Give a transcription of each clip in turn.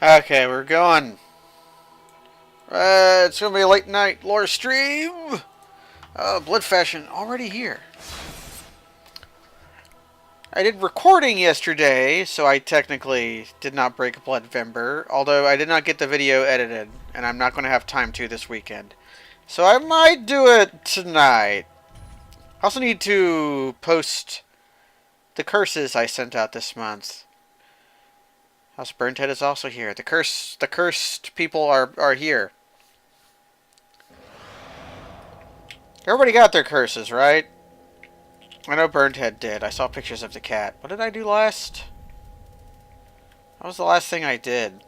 Okay, we're going. It's gonna be a late night lore stream. Blood Fashion already here. I did recording yesterday, so I technically did not break a blood vember, although I did not get the video edited, and I'm not going to have time to this weekend. So I might do it tonight. I also need to post the curses I sent out this month. House Burnthead is also here. The cursed people are here. Everybody got their curses, right? I know Burnthead did. I saw pictures of the cat. What did I do last? That was the last thing I did.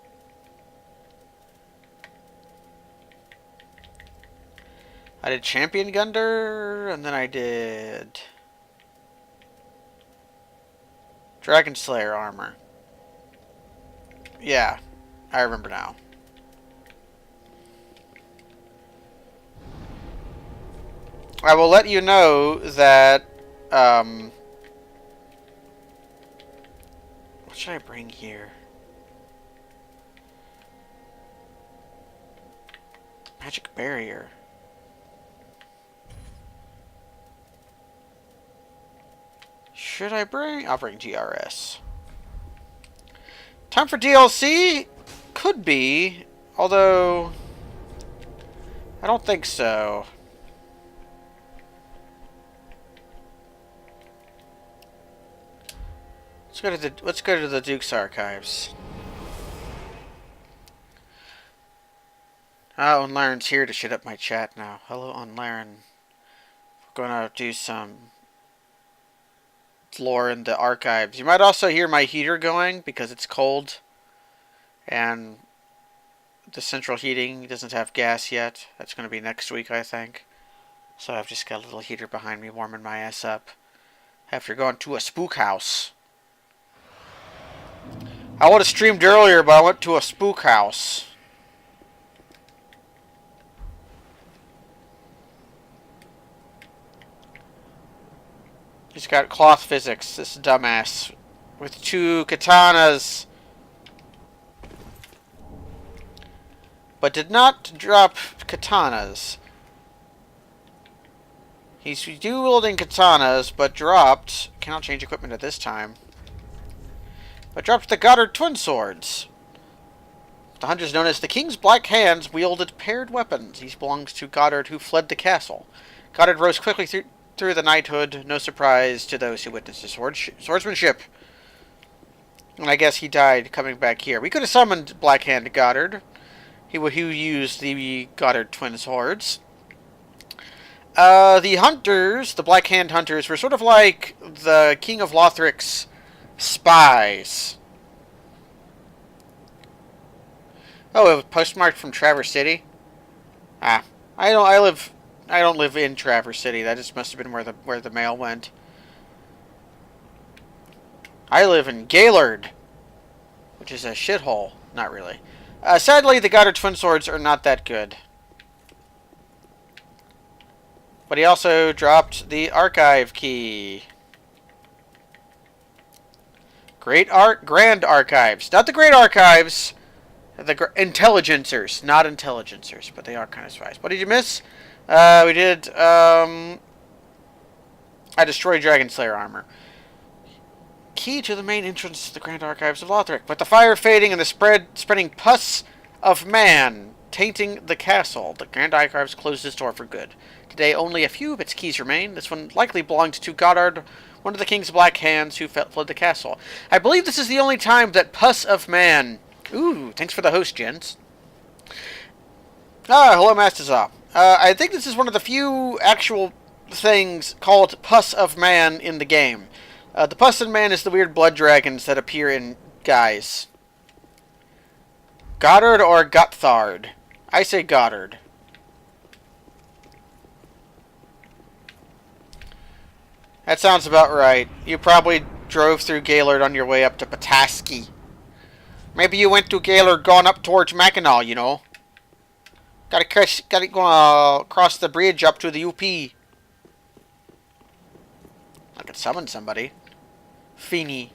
I did Champion Gunder, and then I did Dragon Slayer armor. Yeah, I remember now. I will let you know that, what should I bring here? Magic Barrier. Should I bring? I'll bring GRS. Time for DLC? Could be, although I don't think so. Let's go to the Duke's archives. Unlaren's here to shit up my chat now. Hello, Unlaren. We're gonna do some lore in the archives. You might also hear my heater going because it's cold, and the central heating doesn't have gas yet. That's gonna be next week, I think. So I've just got a little heater behind me warming my ass up after going to a Spook House. I would have streamed earlier, but I went to a Spook House. He's got cloth physics, this dumbass. With 2 katanas. But did not drop katanas. He's dual-wielding katanas, but dropped... Cannot change equipment at this time. But dropped the Goddard twin swords. The hunters known as the King's Black Hands wielded paired weapons. These belongs to Goddard, who fled the castle. Goddard rose quickly through the knighthood. No surprise to those who witnessed his swordsmanship. And I guess he died coming back here. We could have summoned Black Hand Goddard. He used the Goddard twin swords. The hunters, the Black Hand hunters, were sort of like the King of Lothric's spies. Oh, it was postmarked from Traverse City. I don't live in Traverse City. That just must have been where the mail went. I live in Gaylord, which is a shithole. Not really. Sadly, the Goddard twin swords are not that good. But he also dropped the archive key. Grand Archives. Not the Great Archives. The Intelligencers. Not Intelligencers, but they are kind of spies. What did you miss? We did, I destroyed Dragon Slayer armor. Key to the main entrance to the Grand Archives of Lothric. But the fire fading and the spreading pus of man tainting the castle. The Grand Archives closed its door for good. Today, only a few of its keys remain. This one likely belonged to Goddard, one of the King's Black Hands who fled the castle. I believe this is the only time that pus of man... Ooh, thanks for the host, gents. Hello, Mastazah. I think this is one of the few actual things called pus of man in the game. The pus of man is the weird blood dragons that appear in Guise. Goddard or Gotthard? I say Goddard. That sounds about right. You probably drove through Gaylord on your way up to Petoskey. Maybe you went to Gaylord going up towards Mackinac, you know. Gotta go cross the bridge up to the UP. I could summon somebody. Feeny.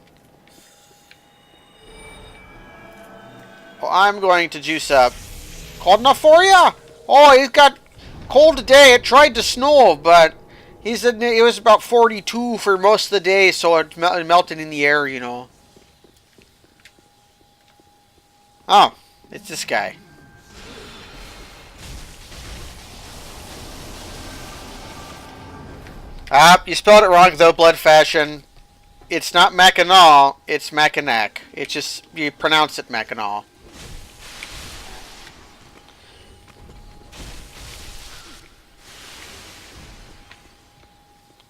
Well, I'm going to juice up. Cold enough for you? Oh, he's got cold today. It tried to snow, but he said it was about 42 for most of the day, so it melted in the air, you know. Oh, it's this guy. Ah, you spelled it wrong though, Blood Fashion. It's not Mackinac, it's Mackinac. It's just, you pronounce it Mackinac.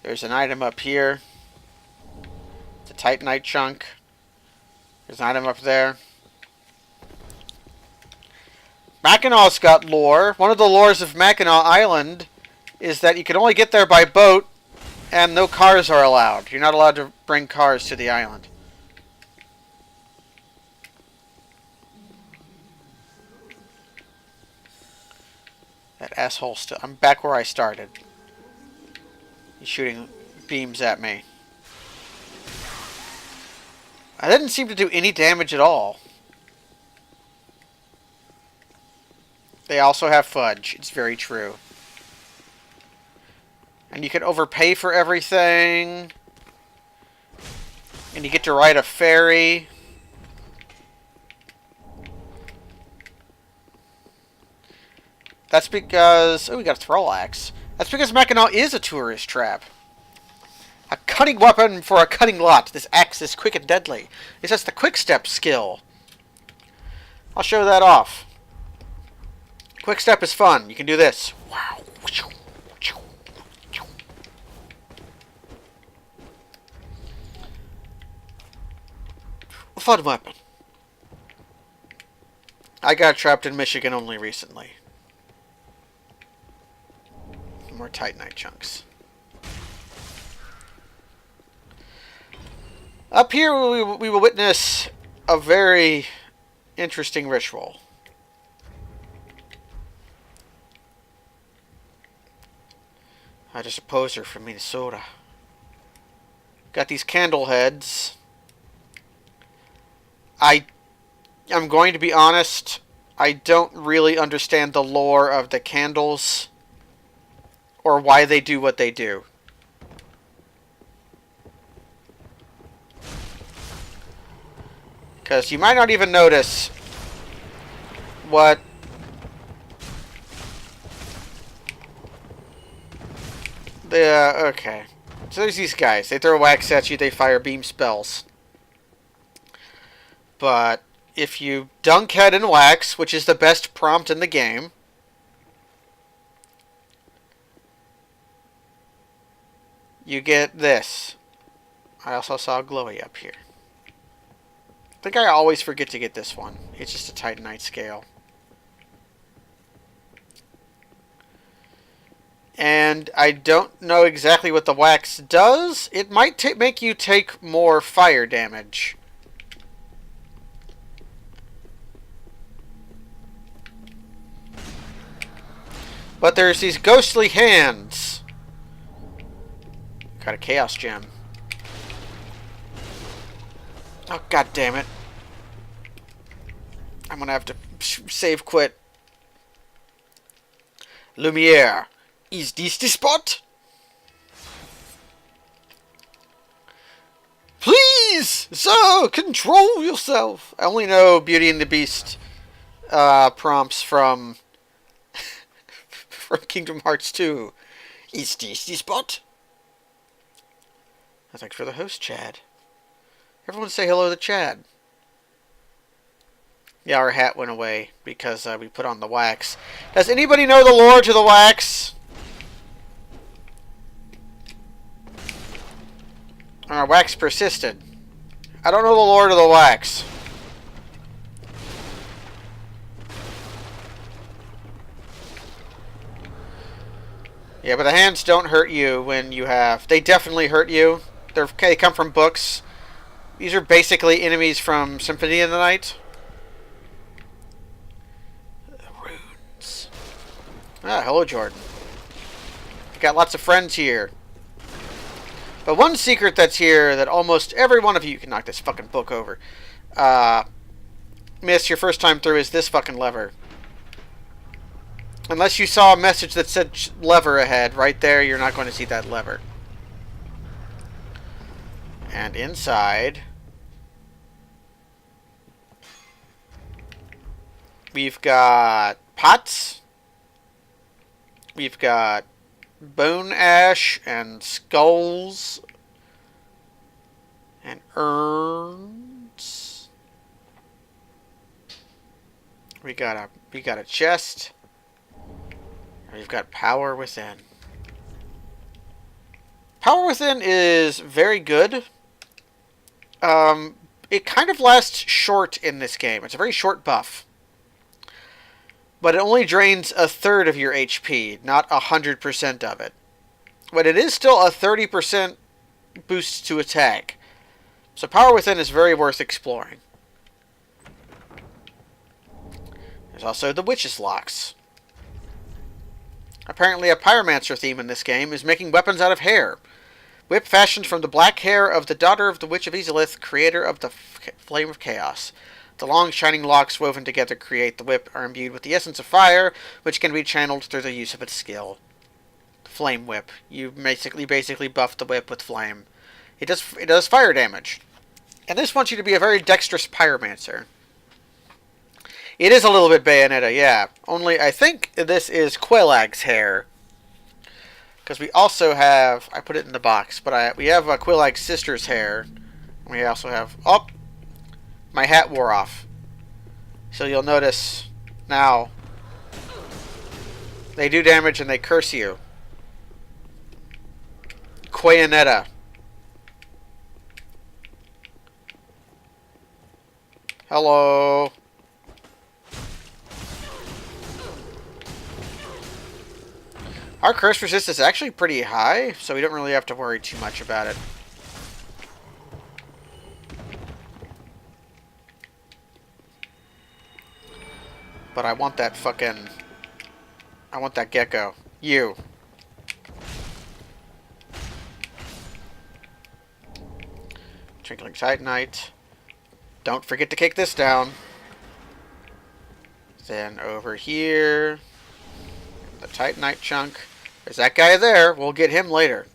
There's an item up here. It's a Titanite chunk. There's an item up there. Mackinac's got lore. One of the lores of Mackinac Island is that you can only get there by boat and no cars are allowed. You're not allowed to bring cars to the island. That asshole still... I'm back where I started. He's shooting beams at me. I didn't seem to do any damage at all. They also have fudge. It's very true. And you can overpay for everything. And you get to ride a ferry. That's because... Oh, we got a thrall axe. That's because Mackinac is a tourist trap. A cutting weapon for a cutting lot. This axe is quick and deadly. This has the quick step skill. I'll show that off. Quick step is fun. You can do this. Wow. A fun weapon. I got trapped in Michigan only recently. More Titanite chunks. Up here we will witness a very interesting ritual. I just a poser from Minnesota. Got these candle heads. I'm going to be honest, I don't really understand the lore of the candles or why they do what they do. Because you might not even notice what okay. So there's these guys. They throw wax at you, they fire beam spells. But if you dunk head in wax, which is the best prompt in the game, you get this. I also saw glowy up here. I think I always forget to get this one. It's just a Titanite scale. And I don't know exactly what the wax does. It might make you take more fire damage. But there's these ghostly hands. Got a chaos gem. Oh, god damn it. I'm gonna have to save quit. Lumiere. Is this the spot? Please, sir, control yourself. I only know Beauty and the Beast prompts from from Kingdom Hearts 2. Is this the spot? Thanks for the host, Chad. Everyone say hello to Chad. Yeah, our hat went away because we put on the wax. Does anybody know the lore to the wax? Our wax persisted. I don't know the lore to the wax. Yeah, but the hands don't hurt you when you have... They definitely hurt you. They come from books. These are basically enemies from Symphony of the Night. Runes. Ah, hello, Jordan. Got lots of friends here. But one secret that's here that almost every one of you can knock this fucking book over. miss your first time through is this fucking lever. Unless you saw a message that said lever ahead, right there, you're not going to see that lever. And inside, we've got pots. We've got bone ash and skulls and urns. We got a chest. We've got power within. Power within is very good. It kind of lasts short in this game. It's a very short buff. But it only drains a third of your HP, not 100% of it. But it is still a 30% boost to attack. So Power Within is very worth exploring. There's also the Witch's Locks. Apparently a pyromancer theme in this game is making weapons out of hair. Whip fashioned from the black hair of the daughter of the Witch of Izalith, creator of the Flame of Chaos. The long, shining locks woven together create the whip are imbued with the essence of fire, which can be channeled through the use of its skill. Flame Whip. You basically buff the whip with flame. It does fire damage. And this wants you to be a very dexterous pyromancer. It is a little bit Bayonetta, yeah. Only, I think this is Quillag's hair. Because we also have... I put it in the box, but we have Quillag's sister's hair. And we also have... Oh! My hat wore off. So you'll notice now... They do damage and they curse you. Quayonetta. Hello. Our curse resistance is actually pretty high, so we don't really have to worry too much about it. But I want that fucking... I want that gecko. You. Twinkling Titanite. Don't forget to kick this down. Then over here... The Titanite chunk. There's that guy there. We'll get him later.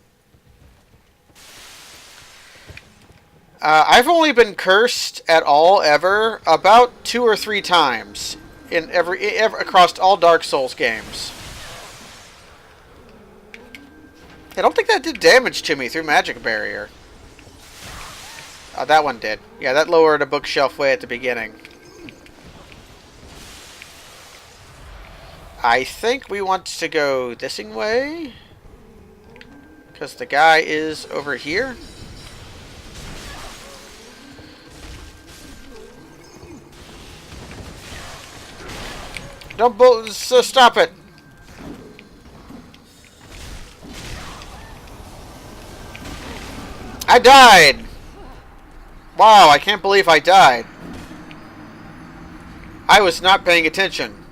I've only been cursed at all ever about 2 or 3 times in every across all Dark Souls games. I don't think that did damage to me through magic barrier. That one did. Yeah, that lowered a bookshelf way at the beginning. I think we want to go this way. Because the guy is over here. Don't stop it. I died. Wow, I can't believe I died. I was not paying attention.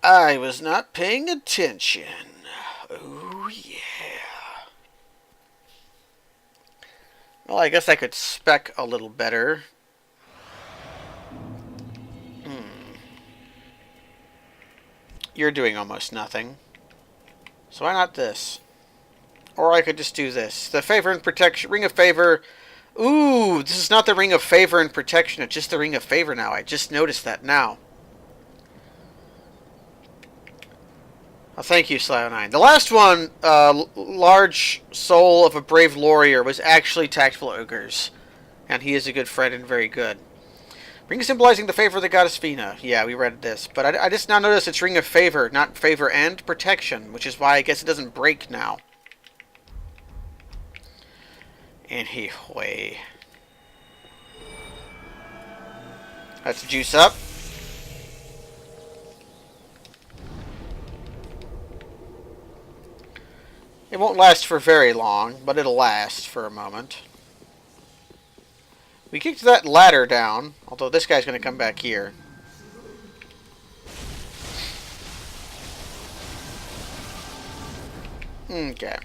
I was not paying attention. Oh, yeah. Well, I guess I could spec a little better. You're doing almost nothing. So why not this? Or I could just do this. The Favor and Protection. Ring of Favor. Ooh, this is not the Ring of Favor and Protection. It's just the Ring of Favor now. I just noticed that now. Oh, thank you, Sly09. The last one, Large Soul of a Brave Warrior, was actually Tactful Ogres. And he is a good friend and very good. Ring symbolizing the favor of the goddess Fina. Yeah, we read this. But I just now noticed it's Ring of Favor, not Favor and Protection, which is why I guess it doesn't break now. Anyway. Let's juice up. It won't last for very long, but it'll last for a moment. We kicked that ladder down, although this guy's going to come back here. Okay.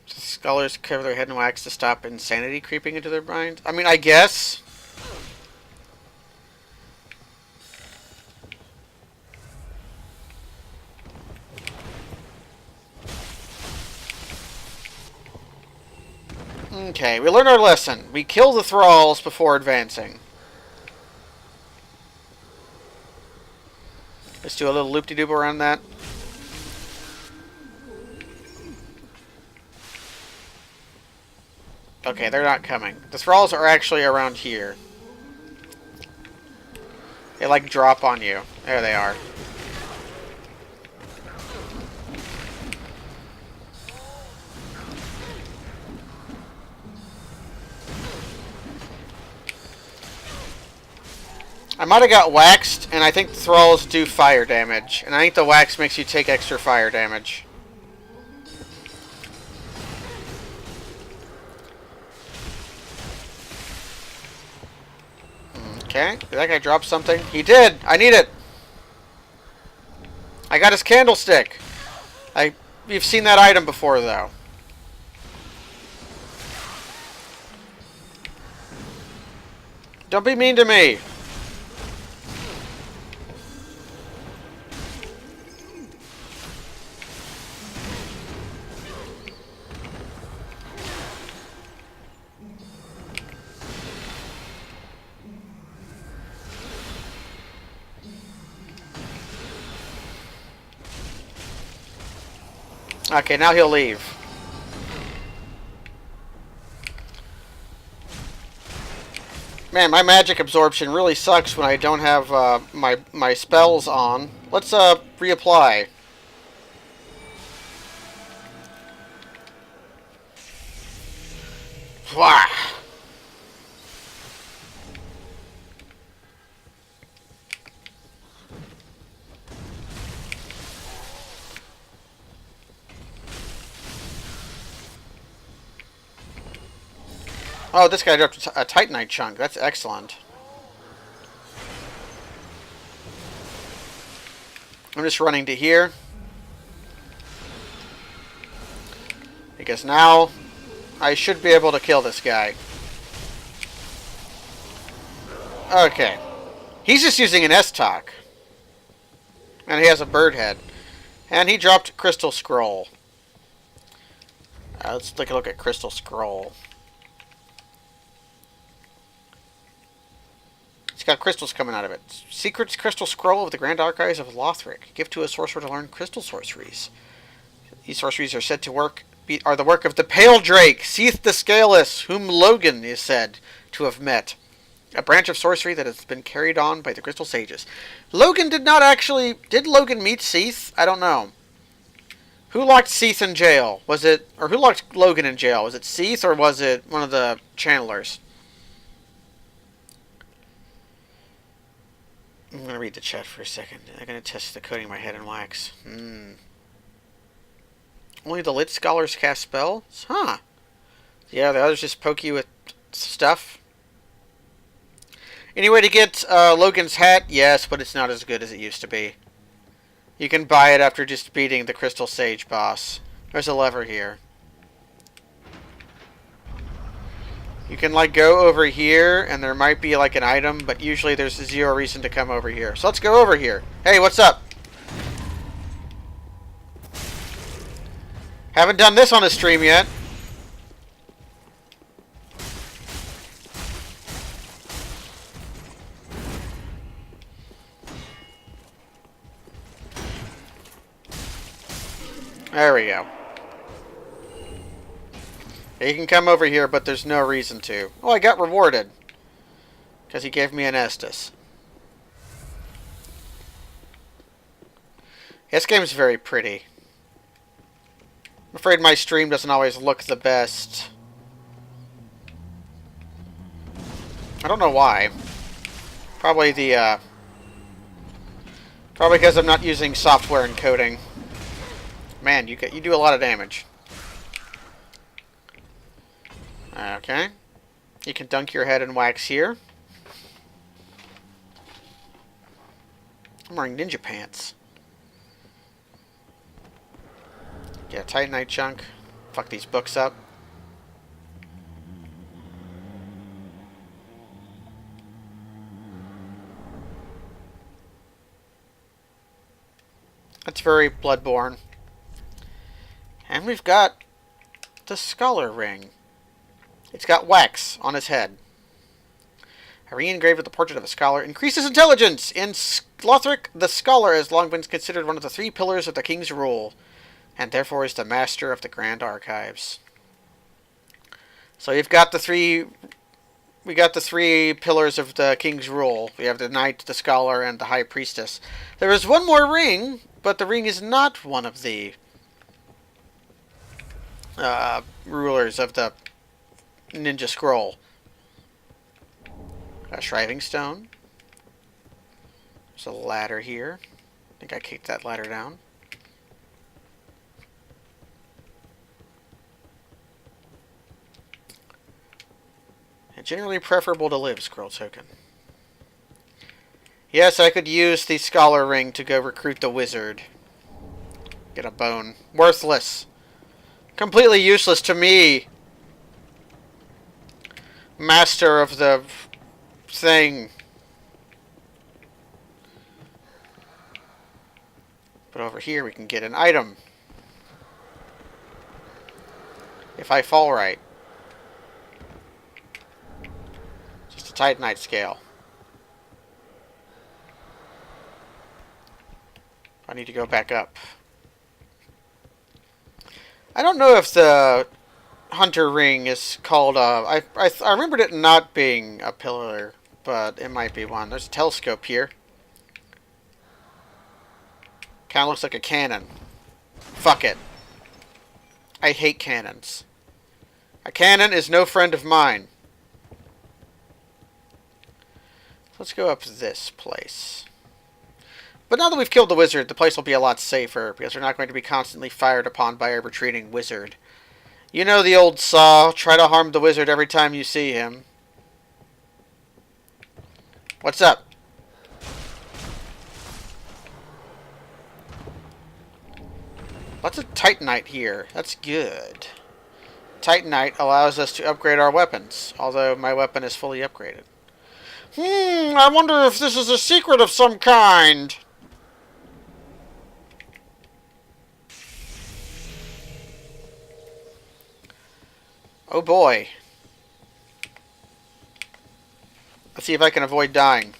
Scholars cover their head in wax to stop insanity creeping into their minds. I mean, I guess. Okay, we learned our lesson. We kill the thralls before advancing. Let's do a little loop-de-doop around that. Okay, they're not coming. The thralls are actually around here. They, like, drop on you. There they are. I might have got waxed, and I think the thralls do fire damage. And I think the wax makes you take extra fire damage. Okay, did that guy drop something? He did! I need it! I got his candlestick! We've seen that item before, though. Don't be mean to me! Okay, now he'll leave. Man, my magic absorption really sucks when I don't have my spells on. Let's reapply. Wah! Oh, this guy dropped a Titanite chunk. That's excellent. I'm just running to here. Because now I should be able to kill this guy. Okay. He's just using an S-Talk. And he has a bird head. And he dropped Crystal Scroll. Let's take a look at Crystal Scroll. It's got crystals coming out of it. Secrets Crystal Scroll of the Grand Archives of Lothric. Give to a sorcerer to learn crystal sorceries. These sorceries are said to are the work of the Pale Drake, Seath the Scaleless, whom Logan is said to have met. A branch of sorcery that has been carried on by the Crystal Sages. Logan did not actually... Did Logan meet Seath? I don't know. Who locked Seath in jail? Was it... Or who locked Logan in jail? Was it Seath or was it one of the channelers? I'm going to read the chat for a second. I'm going to test the coating of my head in wax. Only the lit scholars cast spells? Huh. Yeah, the others just poke you with stuff. Any way to get Logan's hat? Yes, but it's not as good as it used to be. You can buy it after just beating the Crystal Sage boss. There's a lever here. You can, like, go over here, and there might be, like, an item, but usually there's zero reason to come over here. So let's go over here. Hey, what's up? Haven't done this on a stream yet. There we go. You can come over here, but there's no reason to. Oh, I got rewarded. Because he gave me an Estus. This game's very pretty. I'm afraid my stream doesn't always look the best. I don't know why. Probably the, probably because I'm not using software encoding. Man, you do a lot of damage. Okay. You can dunk your head in wax here. I'm wearing ninja pants. Get a Titanite chunk. Fuck these books up. That's very Bloodborne. And we've got the Scholar Ring. It's got wax on his head. A ring engraved with the portrait of a scholar increases intelligence. In Lothric, the scholar has long been considered one of the 3 pillars of the king's rule, and therefore is the master of the Grand Archives. So you've got the 3... We got the 3 pillars of the king's rule. We have the knight, the scholar, and the high priestess. There is one more ring, but the ring is not one of the rulers of the ninja scroll. A shriving stone. There's a ladder here. I think I kicked that ladder down. And generally preferable to live scroll token. Yes, I could use the scholar ring to go recruit the wizard. Get a bone. Worthless. Completely useless to me. Master of the thing. But over here we can get an item. If I fall right. Just a Titanite scale. I need to go back up. I don't know if the Hunter Ring is called I remembered it not being a pillar, but it might be one. There's a telescope here. Kind of looks like a cannon. Fuck it. I hate cannons. A cannon is no friend of mine. Let's go up to this place. But now that we've killed the wizard, the place will be a lot safer, because we're not going to be constantly fired upon by a retreating wizard. You know the old saw, try to harm the wizard every time you see him. What's up? Lots of Titanite here. That's good. Titanite allows us to upgrade our weapons, although my weapon is fully upgraded. I wonder if this is a secret of some kind. Oh boy. Let's see if I can avoid dying.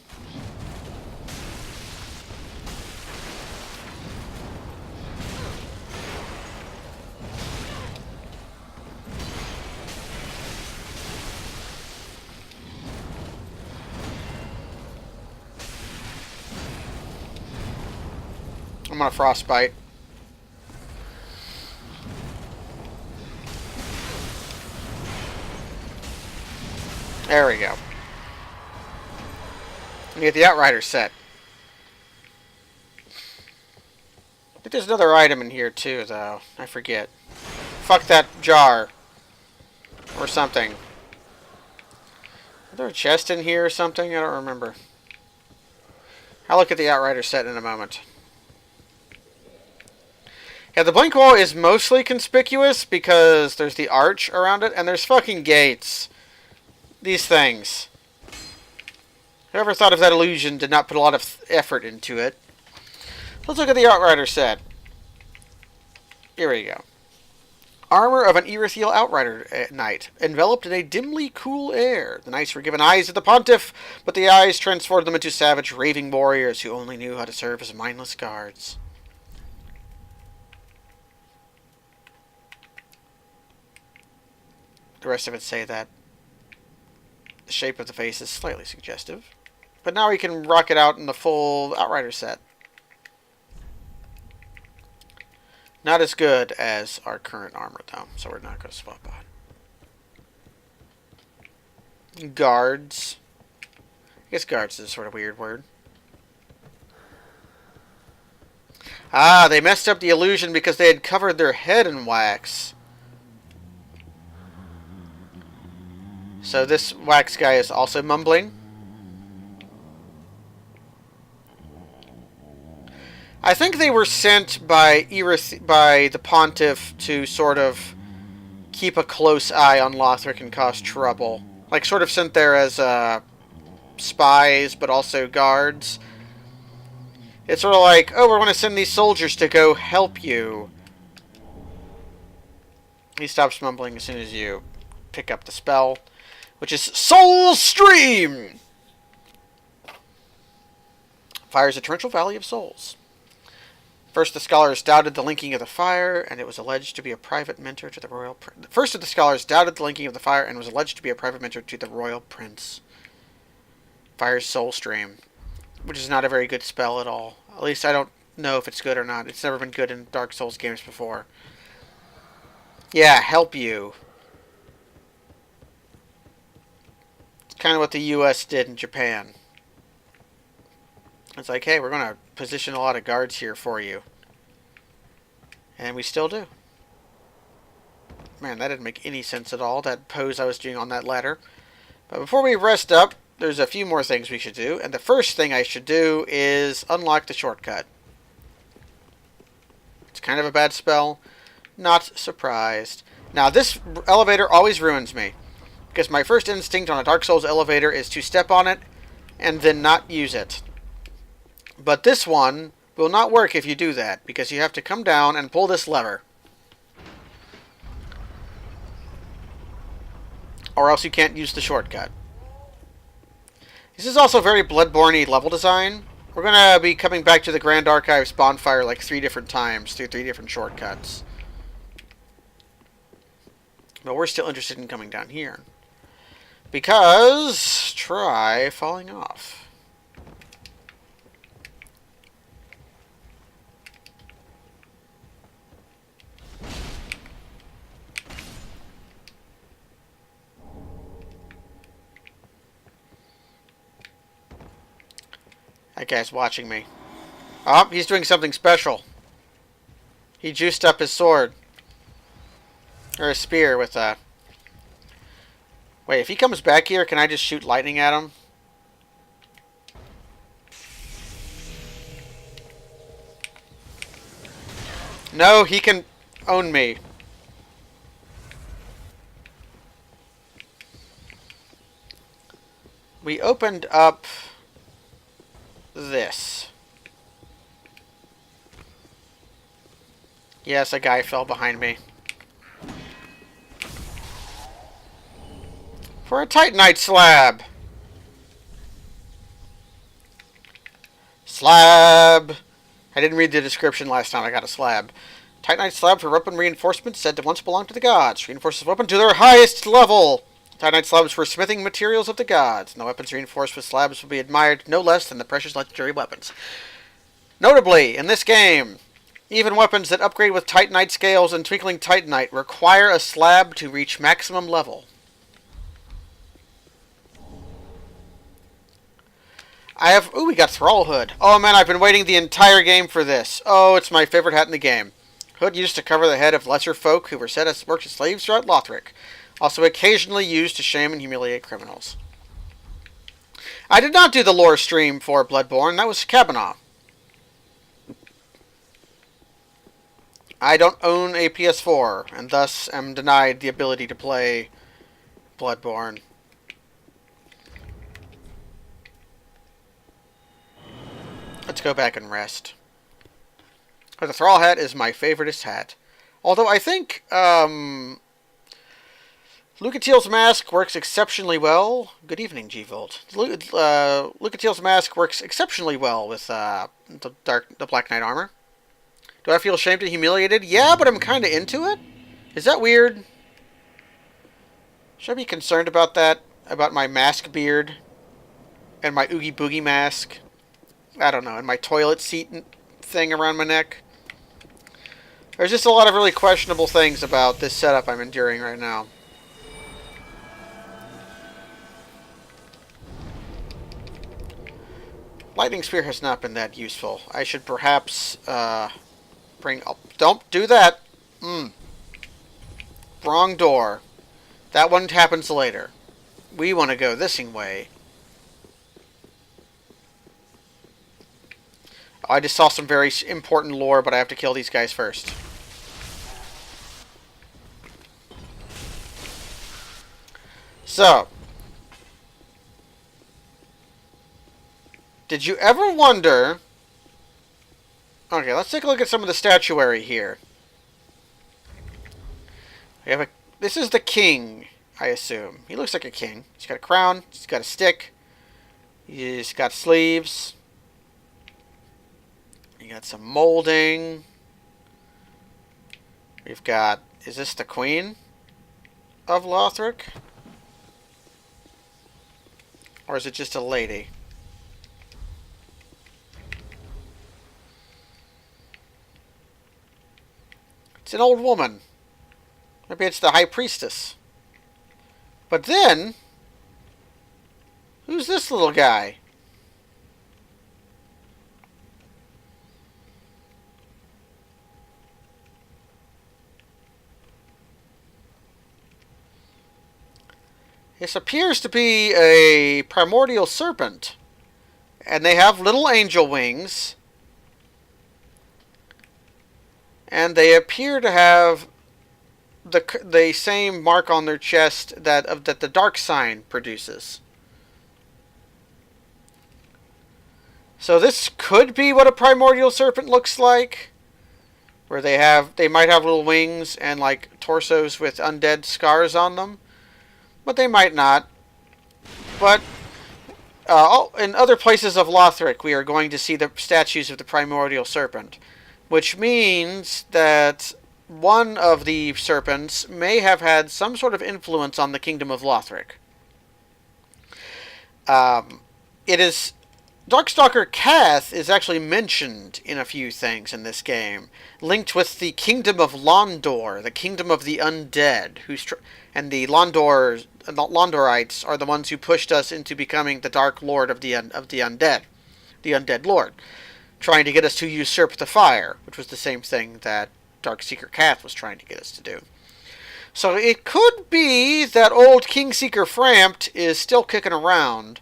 I'm gonna frostbite. There we go. Let me get the Outrider set. I think there's another item in here too, though. I forget. Fuck that jar. Or something. Is there a chest in here or something? I don't remember. I'll look at the Outrider set in a moment. Yeah, the blank wall is mostly conspicuous because there's the arch around it, and there's fucking gates. These things. Whoever thought of that illusion did not put a lot of effort into it. Let's look at the Outrider set. Here we go. Armor of an ethereal Outrider knight, enveloped in a dimly cool air. The knights were given eyes to the pontiff, but the eyes transformed them into savage, raving warriors who only knew how to serve as mindless guards. The rest of it say that the shape of the face is slightly suggestive. But now we can rock it out in the full Outrider set. Not as good as our current armor, though, so we're not going to swap on. Guards. I guess guards is a sort of weird word. Ah, they messed up the illusion because they had covered their head in wax. So this wax guy is also mumbling. I think they were sent by the pontiff to sort of keep a close eye on Lothric and cause trouble. Like, sort of sent there as spies, but also guards. It's sort of like, oh, we're going to send these soldiers to go help you. He stops mumbling as soon as you pick up the spell, which is Soul Stream! Fires a torrential valley of souls. First, the scholars doubted the linking of the fire, and it was alleged to be a private mentor to the royal prince. First of the scholars doubted the linking of the fire, and was alleged to be a private mentor to the royal prince. Fires Soul Stream, which is not a very good spell at all. At least I don't know if it's good or not. It's never been good in Dark Souls games before. Yeah, help you. It's kind of what the U.S. did in Japan. It's like, hey, we're going to position a lot of guards here for you. And we still do. Man, that didn't make any sense at all, that pose I was doing on that ladder. But before we rest up, there's a few more things we should do. And the first thing I should do is unlock the shortcut. It's kind of a bad spell. Not surprised. Now, this elevator always ruins me. Because my first instinct on a Dark Souls elevator is to step on it and then not use it. But this one will not work if you do that, because you have to come down and pull this lever. Or else you can't use the shortcut. This is also very Bloodborne-y level design. We're going to be coming back to the Grand Archives bonfire like 3 different times through 3 different shortcuts. But we're still interested in coming down here. Because, try falling off. That guy's watching me. Oh, he's doing something special. He juiced up his sword. Or a spear with that. Wait, if he comes back here, can I just shoot lightning at him? No, he can own me. We opened up this. Yes, a guy fell behind me. For a Titanite slab. Slab. I didn't read the description last time I got a slab. Titanite slab for weapon reinforcements said to once belong to the gods. Reinforces weapon to their highest level. Titanite slabs for smithing materials of the gods. And the weapons reinforced with slabs will be admired no less than the precious legendary weapons. Notably, in this game, even weapons that upgrade with Titanite scales and twinkling Titanite require a slab to reach maximum level. Ooh, we got Thrall Hood. Oh man, I've been waiting the entire game for this. Oh, it's my favorite hat in the game. Hood used to cover the head of lesser folk who were set as worked as slaves throughout Lothric. Also occasionally used to shame and humiliate criminals. I did not do the lore stream for Bloodborne. That was Kavanaugh. I don't own a PS4, and thus am denied the ability to play Bloodborne. Let's go back and rest. The Thrall hat is my favoriteest hat. Although I think Lucatiel's mask works exceptionally well. Good evening, G-Volt. Lucatiel's mask works exceptionally well with the Black Knight armor. Do I feel ashamed and humiliated? Yeah, but I'm kind of into it. Is that weird? Should I be concerned about that? About my mask beard? And my Oogie Boogie mask? I don't know, and my toilet seat thing around my neck. There's just a lot of really questionable things about this setup I'm enduring right now. Lightning Spear has not been that useful. I should perhaps bring up... Don't do that! Wrong door. That one happens later. We want to go this way. I just saw some very important lore, but I have to kill these guys first. So, did you ever wonder... Okay, let's take a look at some of the statuary here. We have a... This is the king, I assume. He looks like a king. He's got a crown. He's got a stick. He's got sleeves. You got some molding. We've got... Is this the queen of Lothric? Or is it just a lady? It's an old woman. Maybe it's the high priestess. But then... Who's this little guy? This appears to be a primordial serpent. And they have little angel wings. And they appear to have the same mark on their chest that the dark sign produces. So this could be what a primordial serpent looks like, where they might have little wings and like torsos with undead scars on them, but they might not. But in other places of Lothric, we are going to see the statues of the primordial serpent, which means that one of the serpents may have had some sort of influence on the kingdom of Lothric. It is... Darkstalker Kath is actually mentioned in a few things in this game, linked with the kingdom of Londor, the kingdom of the undead, and the Londorites are the ones who pushed us into becoming the Dark Lord of the undead, the Undead Lord, trying to get us to usurp the fire, which was the same thing that Darkseeker Kath was trying to get us to do. So it could be that old Kingseeker Frampt is still kicking around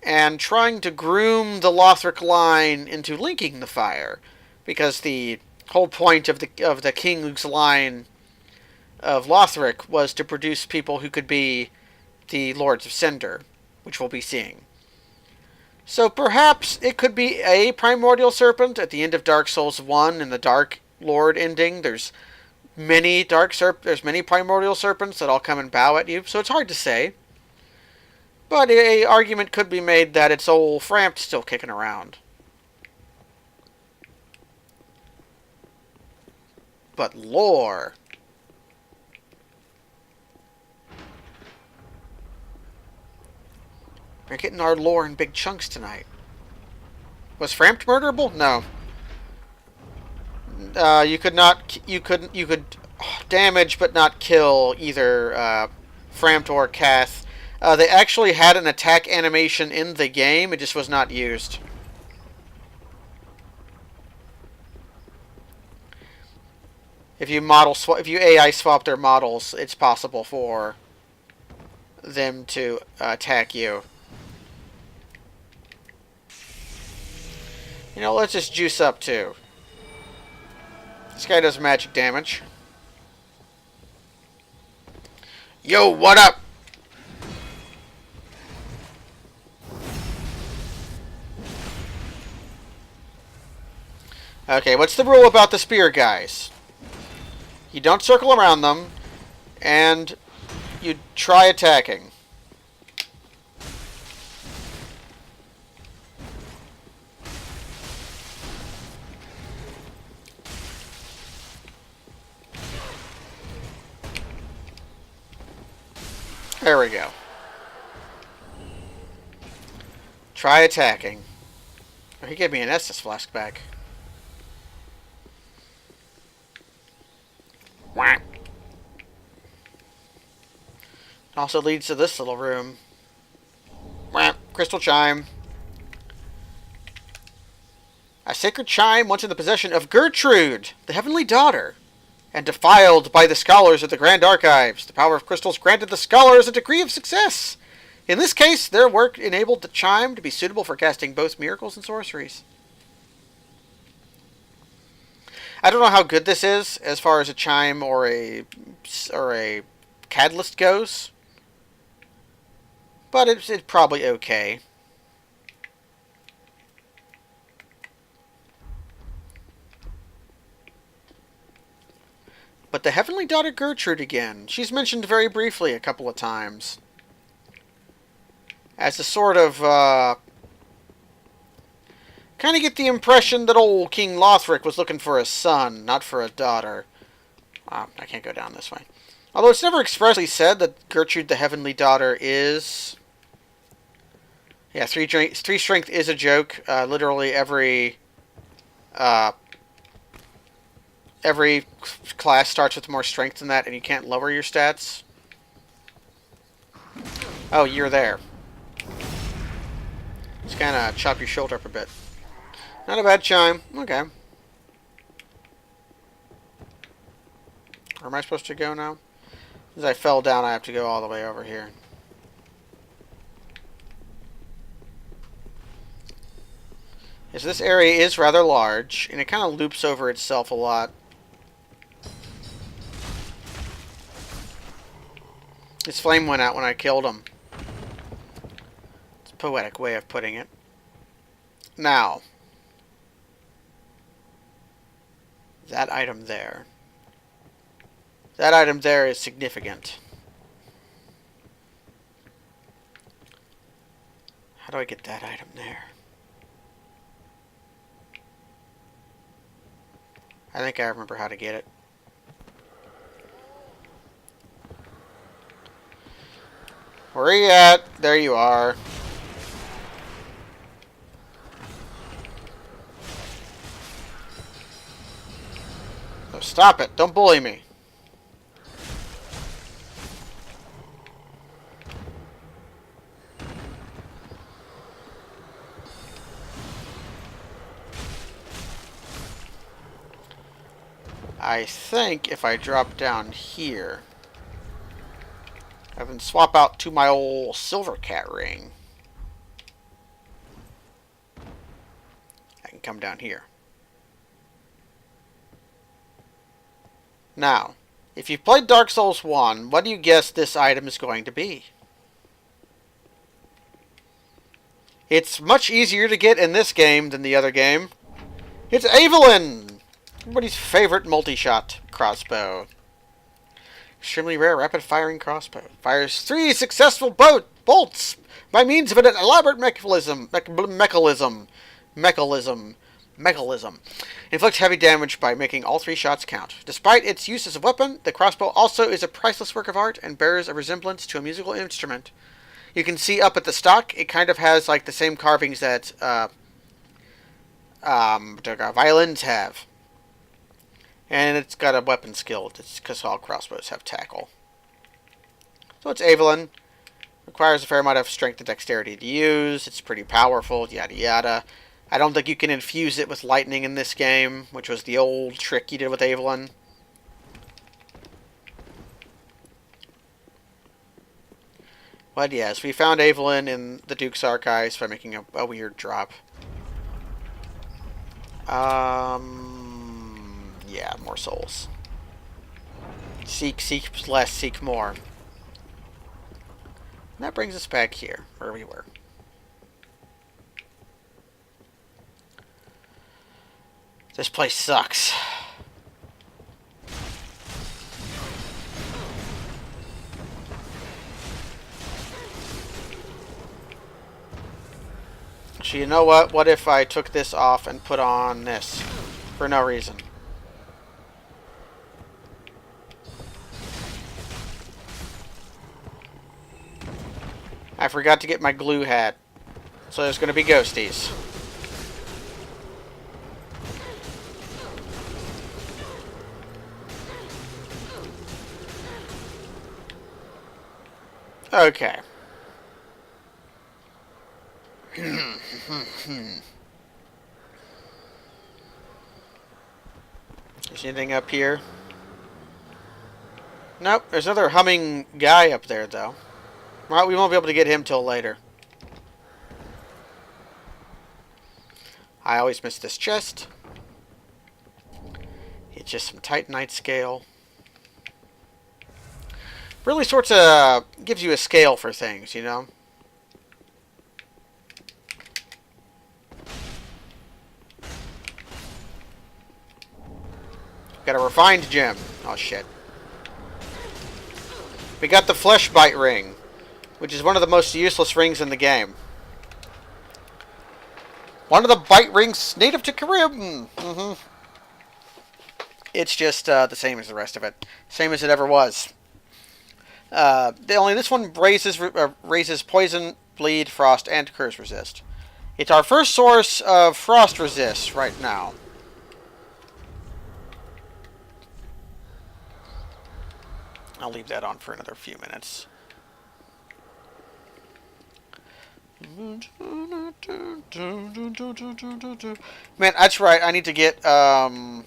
and trying to groom the Lothric line into linking the fire, because the whole point of the king's line of Lothric was to produce people who could be the Lords of Cinder, which we'll be seeing. So perhaps it could be a primordial serpent at the end of Dark Souls 1 in the Dark Lord ending. There's many primordial serpents that all come and bow at you, so it's hard to say. But an argument could be made that it's old Frampt still kicking around. But lore. We're getting our lore in big chunks tonight. Was Frampt murderable? No. You could damage but not kill either Frampt or Kath. They actually had an attack animation in the game. It just was not used. If you AI swap their models, it's possible for them to attack you. You know, let's just juice up too. This guy does magic damage. Yo, what up? Okay, what's the rule about the spear guys? You don't circle around them, and you try attacking. There we go. Try attacking. Oh, he gave me an Estus flask back. Whack. Also leads to this little room. Whack. Crystal chime. A sacred chime once in the possession of Gertrude, the heavenly daughter, and defiled by the scholars of the Grand Archives. The power of crystals granted the scholars a degree of success. In this case, their work enabled the chime to be suitable for casting both miracles and sorceries. I don't know how good this is as far as a chime or a catalyst goes. but it's probably okay. But the Heavenly Daughter Gertrude again. She's mentioned very briefly a couple of times. As a sort of, kind of get the impression that old King Lothric was looking for a son, not for a daughter. I can't go down this way. Although it's never expressly said that Gertrude the Heavenly Daughter is... Yeah, 3 strength is a joke. Literally every class starts with more strength than that, and you can't lower your stats. Oh, you're there. Just kind of chop your shoulder up a bit. Not a bad chime. Okay. Where am I supposed to go now? As I fell down, I have to go all the way over here. Yes, this area is rather large, and it kind of loops over itself a lot. His flame went out when I killed him. It's a poetic way of putting it. Now, that item there. That item there is significant. How do I get that item there? I think I remember how to get it. Where are you at? There you are. No, stop it. Don't bully me. I think if I drop down here, I can swap out to my old silver cat ring. I can come down here. Now, if you've played Dark Souls 1, what do you guess this item is going to be? It's much easier to get in this game than the other game. It's Evelyn! Everybody's favorite multi-shot crossbow. Extremely rare rapid-firing crossbow. Fires 3 successful bolts by means of an elaborate mechanism. Inflicts heavy damage by making all 3 shots count. Despite its use as a weapon, the crossbow also is a priceless work of art and bears a resemblance to a musical instrument. You can see up at the stock, it kind of has like the same carvings that violins have. And it's got a weapon skill, because all crossbows have tackle. So it's Evelyn. Requires a fair amount of strength and dexterity to use. It's pretty powerful, yada yada. I don't think you can infuse it with lightning in this game, which was the old trick you did with Evelyn. But yes, we found Evelyn in the Duke's Archives by making a weird drop. Yeah, more souls. Seek less, seek more. And that brings us back here, where we were. This place sucks. So you know what? What if I took this off and put on this? For no reason. I forgot to get my glue hat. So there's going to be ghosties. Okay. Is anything up here? Nope, there's another humming guy up there, though. Well, we won't be able to get him till later. I always miss this chest. It's just some Titanite scale. Really sorts of gives you a scale for things, you know? Got a refined gem. Oh, shit. We got the flesh bite ring, which is one of the most useless rings in the game. One of the bite rings native to Caribbean. It's just the same as the rest of it. Same as it ever was. Only this one raises poison, bleed, frost, and curse resist. It's our first source of frost resist right now. I'll leave that on for another few minutes. Man, that's right. I need to get the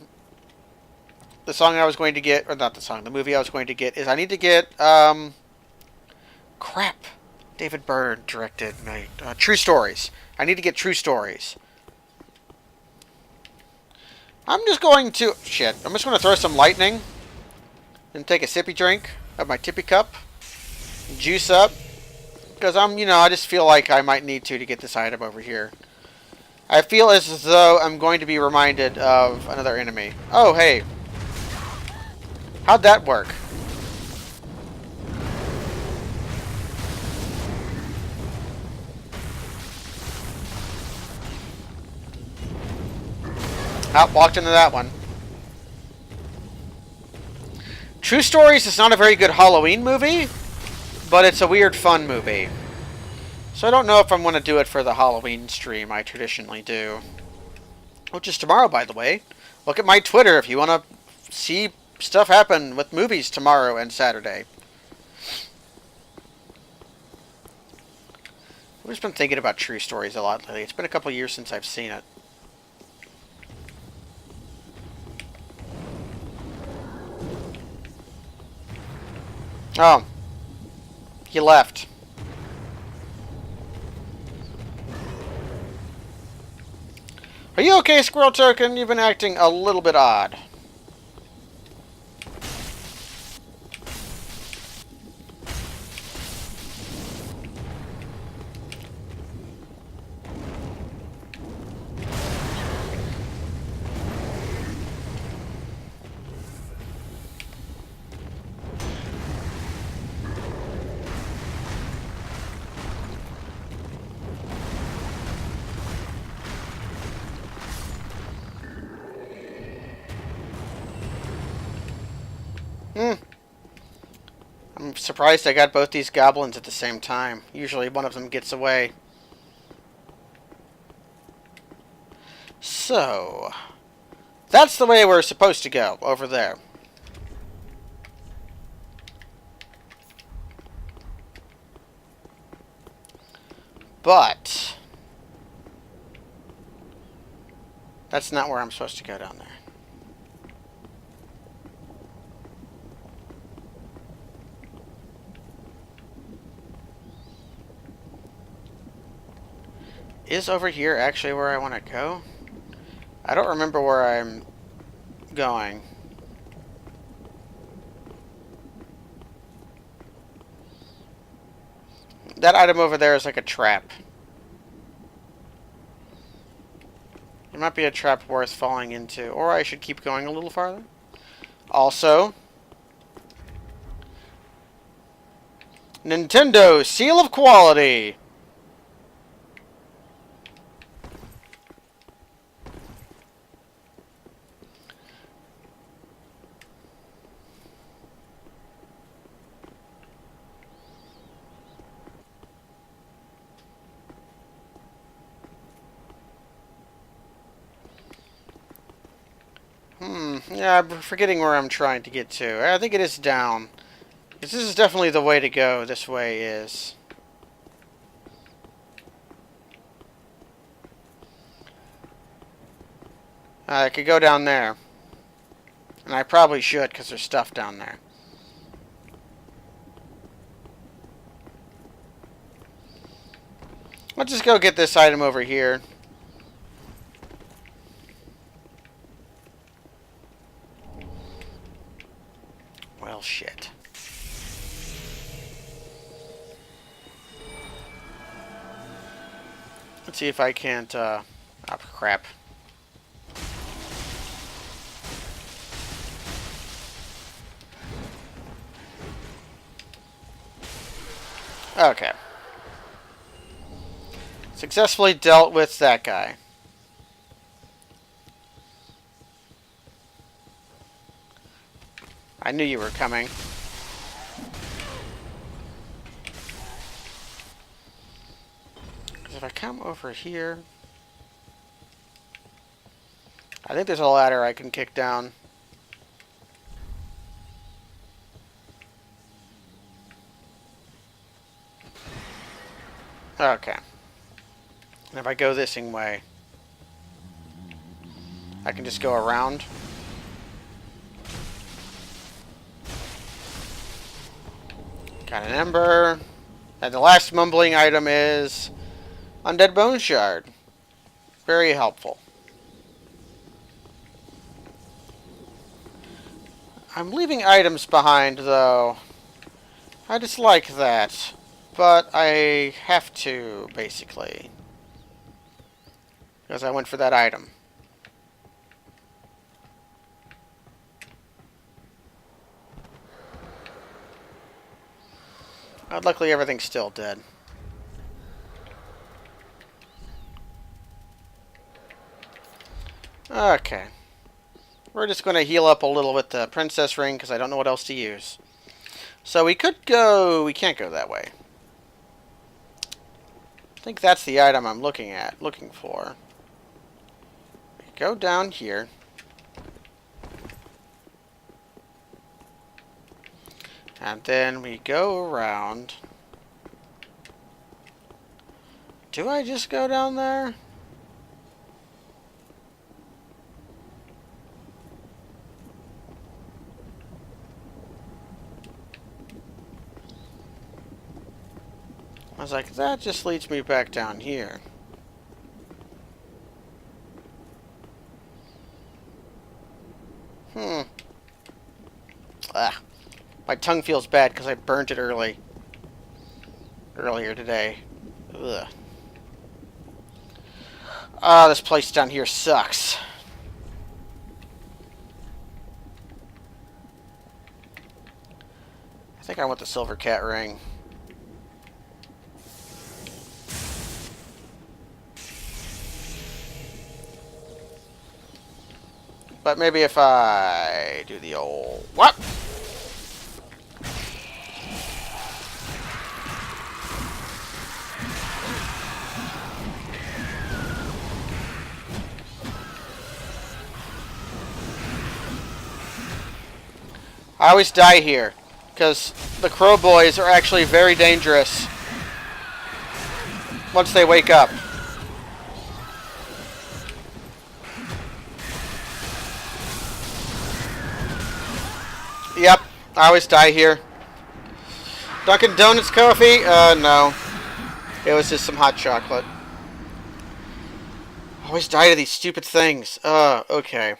song I was going to get, or not the song, the movie I was going to get is I need to get crap. David Byrne directed True Stories. I need to get True Stories. I'm just going to I'm just going to throw some lightning and take a sippy drink of my tippy cup. Juice up. Because I just feel like I might need to get this item over here. I feel as though I'm going to be reminded of another enemy. Oh, hey. How'd that work? Oh, walked into that one. True Stories is not a very good Halloween movie, but it's a weird, fun movie. So I don't know if I'm going to do it for the Halloween stream I traditionally do. Which is tomorrow, by the way. Look at my Twitter if you want to see stuff happen with movies tomorrow and Saturday. I've just been thinking about True Stories a lot lately. It's been a couple years since I've seen it. Oh. He left. Are you okay, Squirrel Token? You've been acting a little bit odd. I'm surprised I got both these goblins at the same time. Usually one of them gets away. So, that's the way we're supposed to go, over there. But that's not where I'm supposed to go down there. Is over here actually where I want to go? I don't remember where I'm going. That item over there is like a trap. It might be a trap worth falling into. Or I should keep going a little farther. Also, Nintendo Seal of Quality. Yeah, I'm forgetting where I'm trying to get to. I think it is down. This is definitely the way to go. This way is. I could go down there. And I probably should, because there's stuff down there. Let's just go get this item over here. Well, shit. Let's see if I can't, oh, crap. Okay. Successfully dealt with that guy. I knew you were coming. If I come over here... I think there's a ladder I can kick down. Okay. And if I go this way, I can just go around. Got an ember. And the last mumbling item is Undead Bone Shard. Very helpful. I'm leaving items behind, though. I dislike that. But I have to, basically. Because I went for that item. Luckily, everything's still dead. Okay. We're just going to heal up a little with the princess ring, because I don't know what else to use. So we could go... We can't go that way. I think that's the item I'm looking for. We go down here. And then we go around. Do I just go down there? I was like, that just leads me back down here. Ah. My tongue feels bad because I burnt it earlier today. Ugh. Ah, this place down here sucks. I think I want the silver cat ring. But maybe if I do the old... What? I always die here, because the crow boys are actually very dangerous once they wake up. Yep, I always die here. Dunkin' Donuts coffee? No. It was just some hot chocolate. I always die to these stupid things. Okay.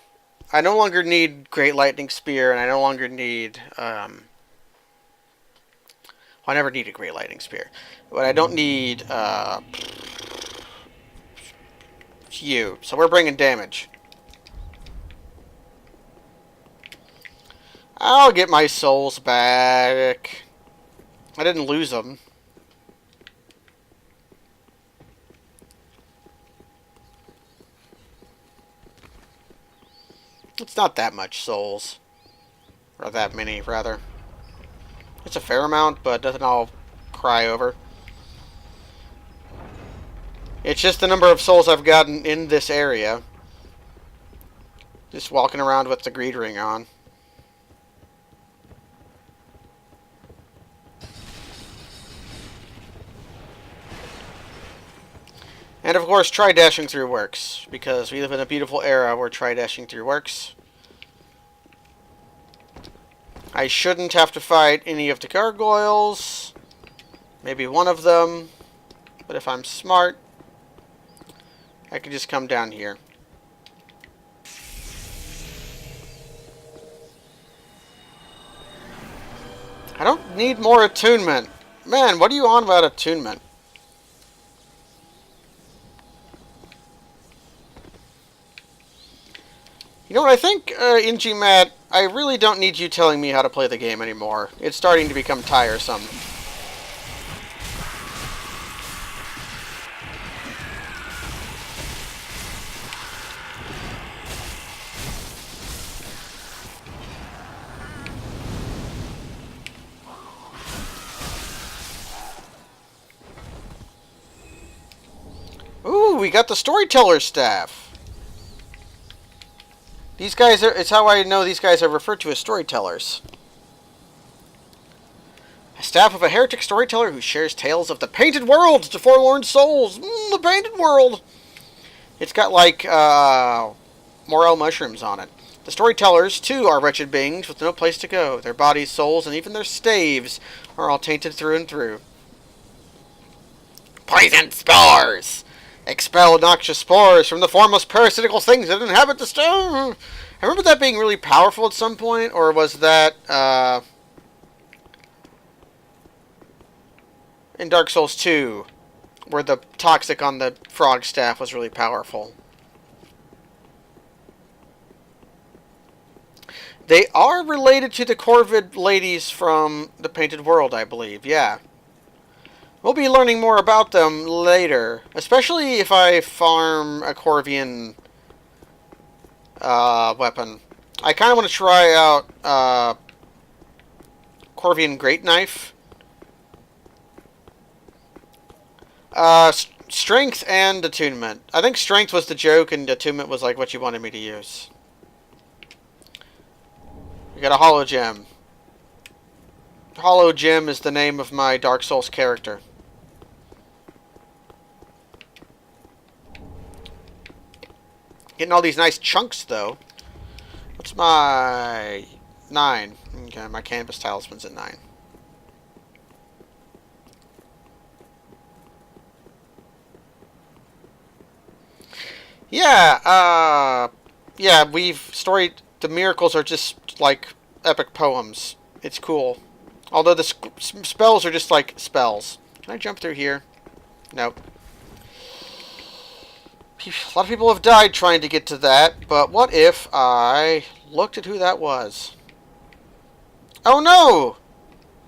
I no longer need Great Lightning Spear, and I no longer need, well, I never need a Great Lightning Spear. But I don't need, you. So we're bringing damage. I'll get my souls back. I didn't lose them. It's not that much souls. Or that many, rather. It's a fair amount, but doesn't all cry over. It's just the number of souls I've gotten in this area. Just walking around with the greed ring on. And of course, try-dashing through works, because we live in a beautiful era where try-dashing through works. I shouldn't have to fight any of the gargoyles. Maybe one of them. But if I'm smart, I can just come down here. I don't need more attunement. Man, what are you on about attunement? You know what, I think, Matt, I really don't need you telling me how to play the game anymore. It's starting to become tiresome. Ooh, we got the Storyteller's staff. These guys are... It's how I know these guys are referred to as Storytellers. A staff of a heretic storyteller who shares tales of the painted world to forlorn souls. The painted world. It's got, like, morel mushrooms on it. The Storytellers, too, are wretched beings with no place to go. Their bodies, souls, and even their staves are all tainted through and through. Poison spores! Expel noxious spores from the formless parasitical things that inhabit the stone. I remember that being really powerful at some point, or was that, in Dark Souls 2, where the toxic on the frog staff was really powerful. They are related to the Corvid ladies from the Painted World, I believe. Yeah. We'll be learning more about them later. Especially if I farm a Corvian weapon. I kind of want to try out Corvian Great Knife. Strength and attunement. I think strength was the joke and attunement was like what you wanted me to use. We got a hollow gem. Hollow gem is the name of my Dark Souls character. Getting all these nice chunks though. What's my 9? Okay, my canvas talisman's at 9. Yeah, yeah, the miracles are just like epic poems. It's cool. Although the spells are just like spells. Can I jump through here? Nope. A lot of people have died trying to get to that, but what if I looked at who that was? Oh no!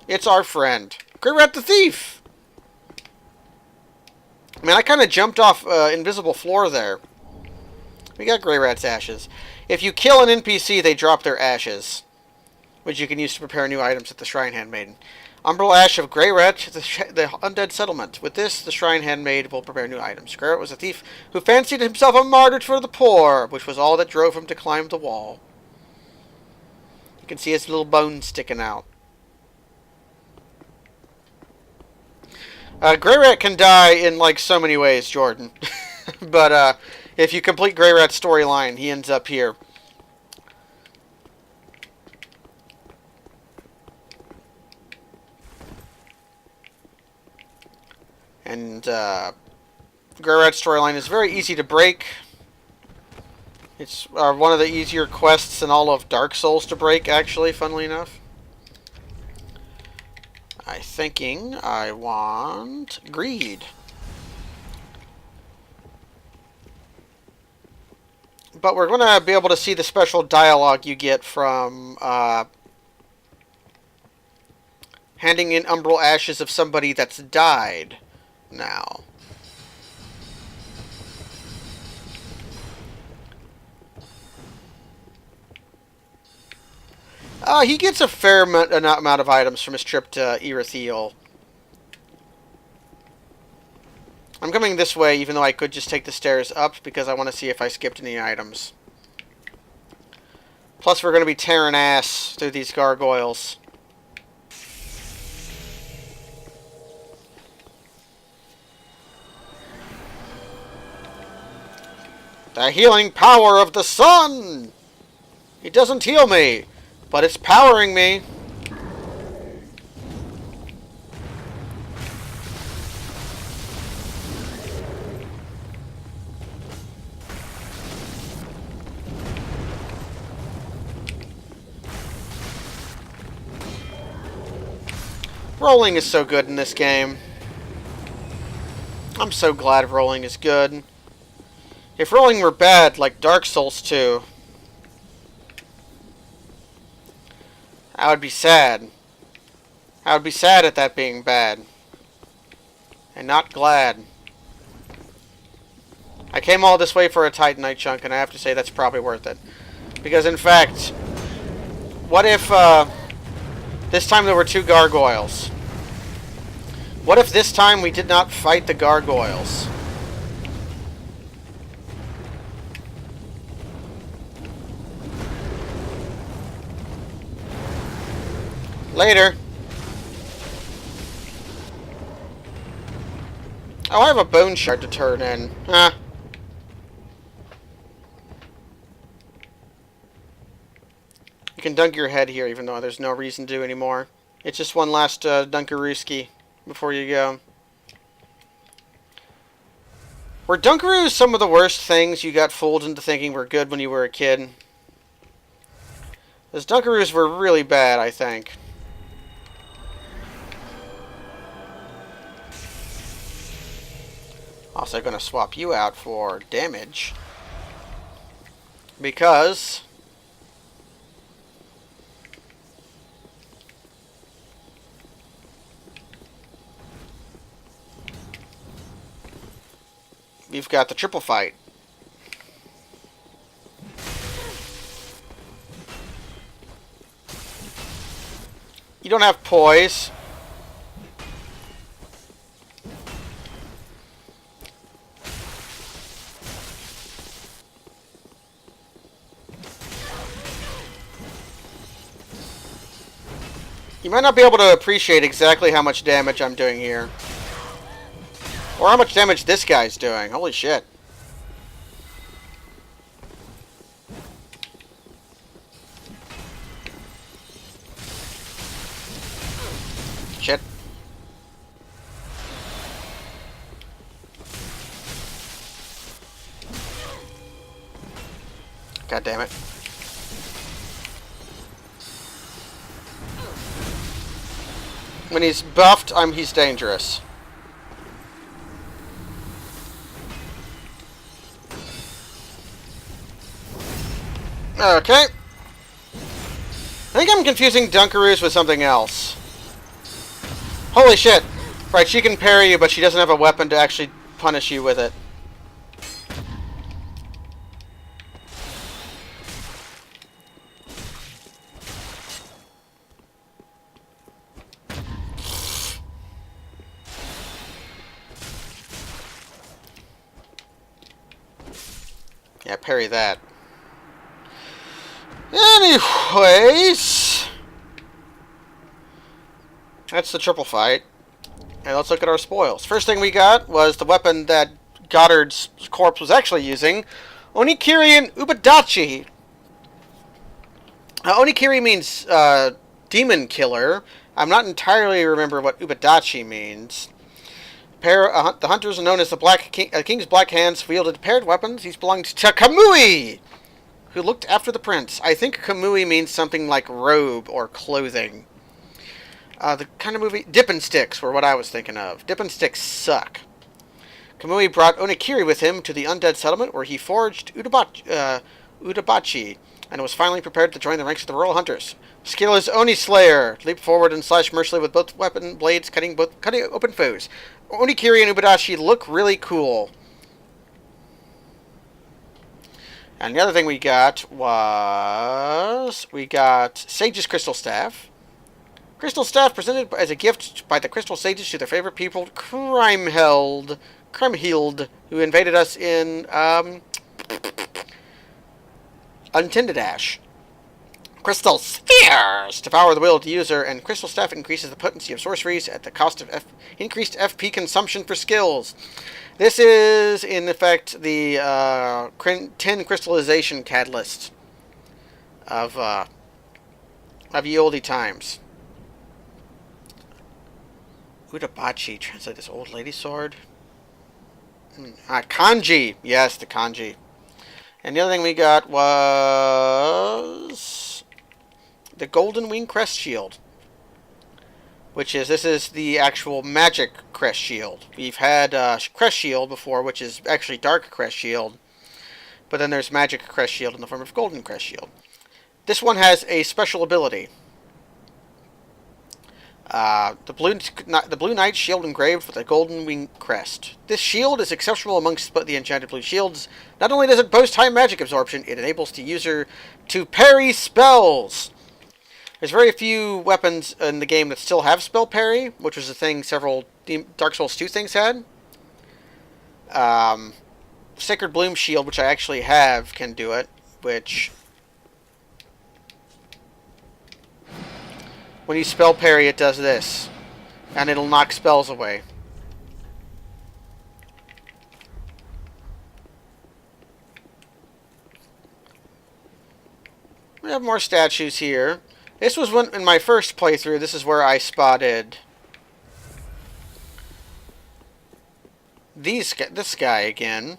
It's our friend, Grey Rat the Thief! Man, I kind of jumped off invisible floor there. We got Grey Rat's ashes. If you kill an NPC, they drop their ashes, which you can use to prepare new items at the Shrine Handmaiden. Umbral Ash of Grey Rat, the undead settlement. With this, the Shrine Handmaid will prepare new items. Grey Rat was a thief who fancied himself a martyr for the poor, which was all that drove him to climb the wall. You can see his little bones sticking out. Grey Rat can die in like so many ways, Jordan. But if you complete Grey Rat's storyline, he ends up here. And Grey Rat's storyline is very easy to break. It's one of the easier quests in all of Dark Souls to break, actually, funnily enough. I'm thinking I want greed. But we're going to be able to see the special dialogue you get from handing in umbral ashes of somebody that's died now. He gets a fair amount of items from his trip to Irithiel. I'm coming this way, even though I could just take the stairs up, because I want to see if I skipped any items. Plus, we're going to be tearing ass through these gargoyles. The healing power of the sun! It doesn't heal me, but it's powering me. Rolling is so good in this game. I'm so glad rolling is good. If rolling were bad, like Dark Souls 2, I would be sad. I would be sad at that being bad. And not glad. I came all this way for a Titanite chunk, and I have to say that's probably worth it. Because, in fact, what if, this time there were 2 gargoyles? What if this time we did not fight the gargoyles? Later. Oh, I have a bone shard to turn in. Huh. You can dunk your head here, even though there's no reason to anymore. It's just one last Dunkarooski before you go. Were Dunkaroos some of the worst things you got fooled into thinking were good when you were a kid? Those Dunkaroos were really bad, I think. Also going to swap you out for damage. Because we've got the triple fight. You don't have poise. You might not be able to appreciate exactly how much damage I'm doing here. Or how much damage this guy's doing. Holy shit. Shit. God damn it. When he's buffed, he's dangerous. Okay. I think I'm confusing Dunkaroos with something else. Holy shit. Right, she can parry you, but she doesn't have a weapon to actually punish you with it. Yeah, parry that. Anyways, that's the triple fight. And let's look at our spoils. First thing we got was the weapon that Goddard's corpse was actually using, Onikiri and Ubadachi. Onikiri means demon killer. I'm not entirely remember what Ubadachi means. The hunters known as the King's Black Hands wielded paired weapons. These belonged to Kamui, who looked after the prince. I think Kamui means something like robe or clothing. The kind of movie... Dippin' Sticks were what I was thinking of. Dippin' Sticks suck. Kamui brought Onikiri with him to the undead settlement where he forged Udabachi and was finally prepared to join the ranks of the Royal Hunters. Skill is Oni Slayer. Leap forward and slash mercilessly with both weapon blades, cutting open foes. Onikiri and Ubadachi look really cool. And the other thing we got was... we got Sage's Crystal Staff. Crystal Staff presented as a gift by the Crystal Sages to their favorite people, Crimehild, who invaded us in Untended Ash. Crystal Spheres devour the will of the user, and Crystal Staff increases the potency of sorceries at the cost of increased FP consumption for skills. This is, in effect, the 10 crystallization catalyst of ye olde times. Udabachi, translate this old lady sword. Kanji. Yes, the kanji. And the other thing we got was the Golden Wing Crest Shield. This is the actual magic Crest Shield. We've had Crest Shield before, which is actually Dark Crest Shield. But then there's Magic Crest Shield in the form of Golden Crest Shield. This one has a special ability. The Blue Knight shield engraved with a golden wing crest. This shield is exceptional amongst the enchanted blue shields. Not only does it boast high magic absorption, it enables the user to parry spells. There's very few weapons in the game that still have spell parry, which was a thing several Dark Souls 2 things had. Sacred Bloom shield, which I actually have, can do it, which... When you spell parry, it does this. And it'll knock spells away. We have more statues here. This was when, in my first playthrough, this is where I spotted this guy again.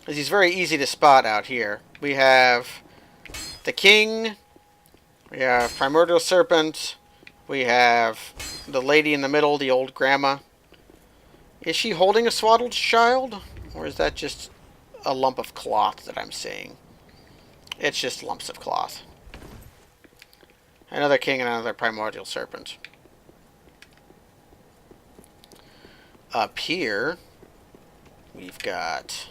Because he's very easy to spot out here. We have the king. We have primordial serpent. We have the lady in the middle, the old grandma. Is she holding a swaddled child? Or is that just a lump of cloth that I'm seeing? It's just lumps of cloth. Another king and another primordial serpent. Up here, we've got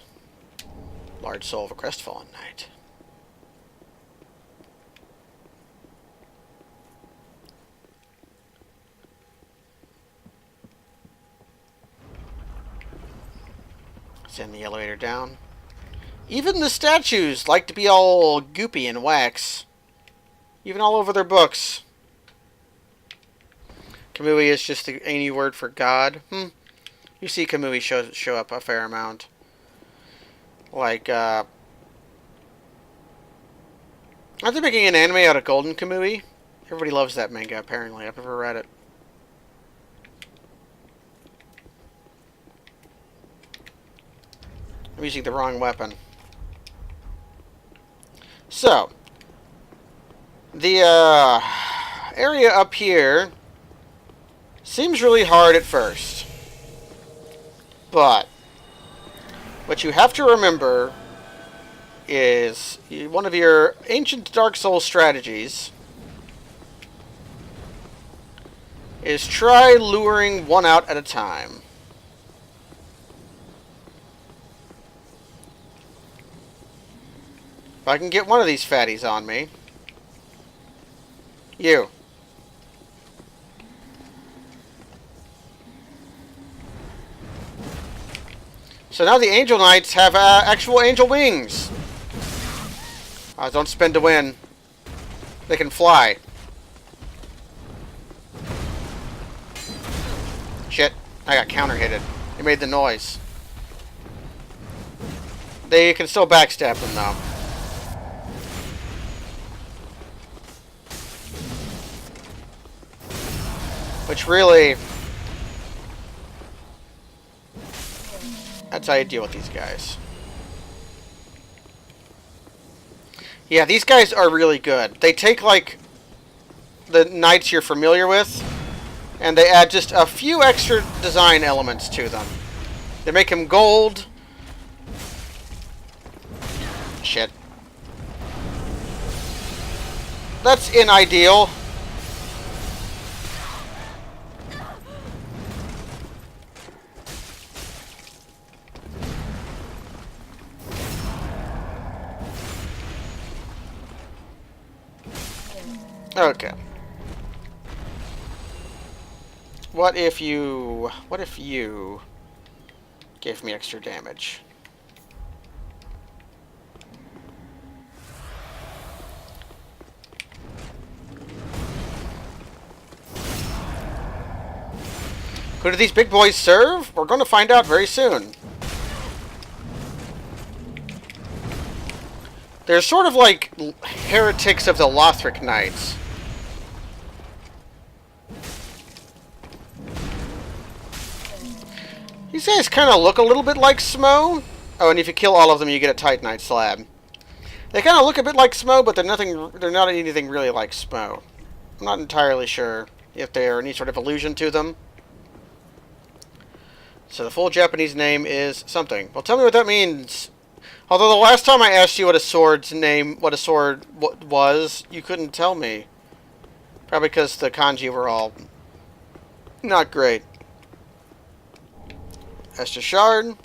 large soul of a crestfallen knight. Send the elevator down. Even the statues like to be all goopy and wax. Even all over their books. Kamui is just the Ainu word for God. You see Kamui show up a fair amount. Like, aren't they making an anime out of Golden Kamui? Everybody loves that manga, apparently. I've never read it. I'm using the wrong weapon. So, the area up here seems really hard at first. But what you have to remember is one of your ancient Dark Souls strategies is try luring one out at a time. If I can get one of these fatties on me. You. So now the Angel Knights have actual angel wings. Don't spin to win. They can fly. Shit. I got counter-hitted. It made the noise. They can still backstab them though. Which really... that's how you deal with these guys. Yeah, these guys are really good. They take, like, the knights you're familiar with, and they add just a few extra design elements to them. They make them gold. Shit. That's unideal. Okay. What if you gave me extra damage? Who do these big boys serve? We're going to find out very soon. They're sort of like heretics of the Lothric Knights. These guys kind of look a little bit like Smo. Oh, and if you kill all of them, you get a Titanite slab. They kind of look a bit like Smo, but they're not anything really like Smo. I'm not entirely sure if they're any sort of allusion to them. So the full Japanese name is something. Well, tell me what that means. Although the last time I asked you what a sword was, you couldn't tell me. Probably because the kanji were all not great. Estus Shard.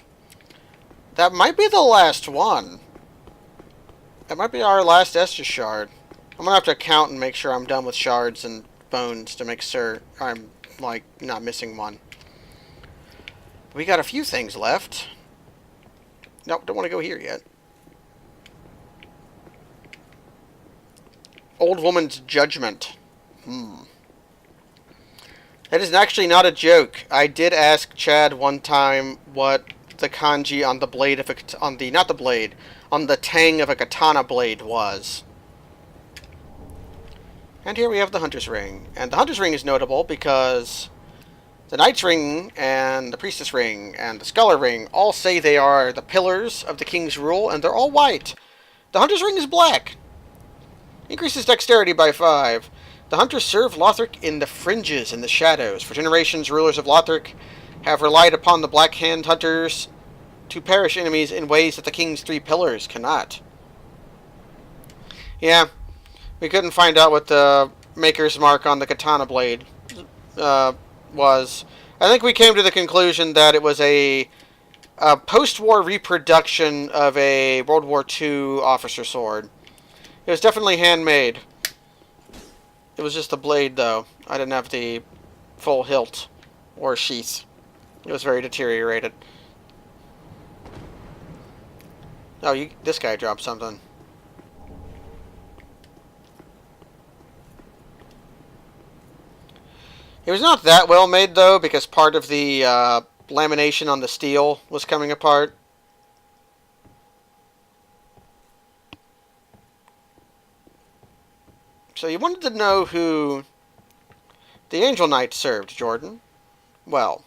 That might be the last one. That might be our last Estus Shard. I'm going to have to count and make sure I'm done with shards and bones to make sure I'm, like, not missing one. We got a few things left. Nope, don't want to go here yet. Old Woman's Judgment. That is actually not a joke. I did ask Chad one time what the kanji on the blade of a on the tang of a katana blade was. And here we have the Hunter's Ring. And the Hunter's Ring is notable because the Knight's Ring and the Priestess Ring and the Scholar Ring all say they are the pillars of the King's rule, and they're all white. The Hunter's Ring is black. Increases dexterity by 5. The hunters serve Lothric in the fringes and the shadows. For generations, rulers of Lothric have relied upon the Black Hand Hunters to perish enemies in ways that the King's 3 pillars cannot. Yeah, we couldn't find out what the maker's mark on the katana blade was. I think we came to the conclusion that it was a post-war reproduction of a World War II officer sword. It was definitely handmade. It was just the blade, though. I didn't have the full hilt or sheath. It was very deteriorated. Oh, this guy dropped something. It was not that well made, though, because part of the lamination on the steel was coming apart. So you wanted to know who the Angel Knight served, Jordan? Well,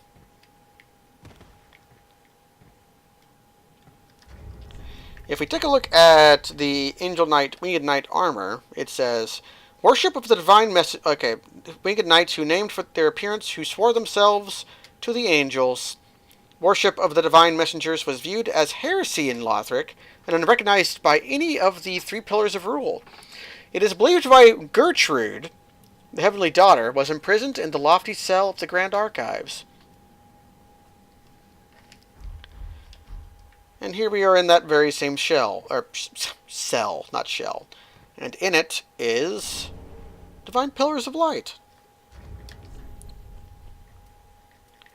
if we take a look at the Angel Knight Winged Knight armor, it says, "Worship of the divine Winged Knights who named for their appearance, who swore themselves to the angels. Worship of the divine messengers was viewed as heresy in Lothric and unrecognized by any of the 3 pillars of rule. It is believed by Gertrude, the Heavenly Daughter, was imprisoned in the lofty cell of the Grand Archives." And here we are in that very same cell, not shell. And in it is Divine Pillars of Light,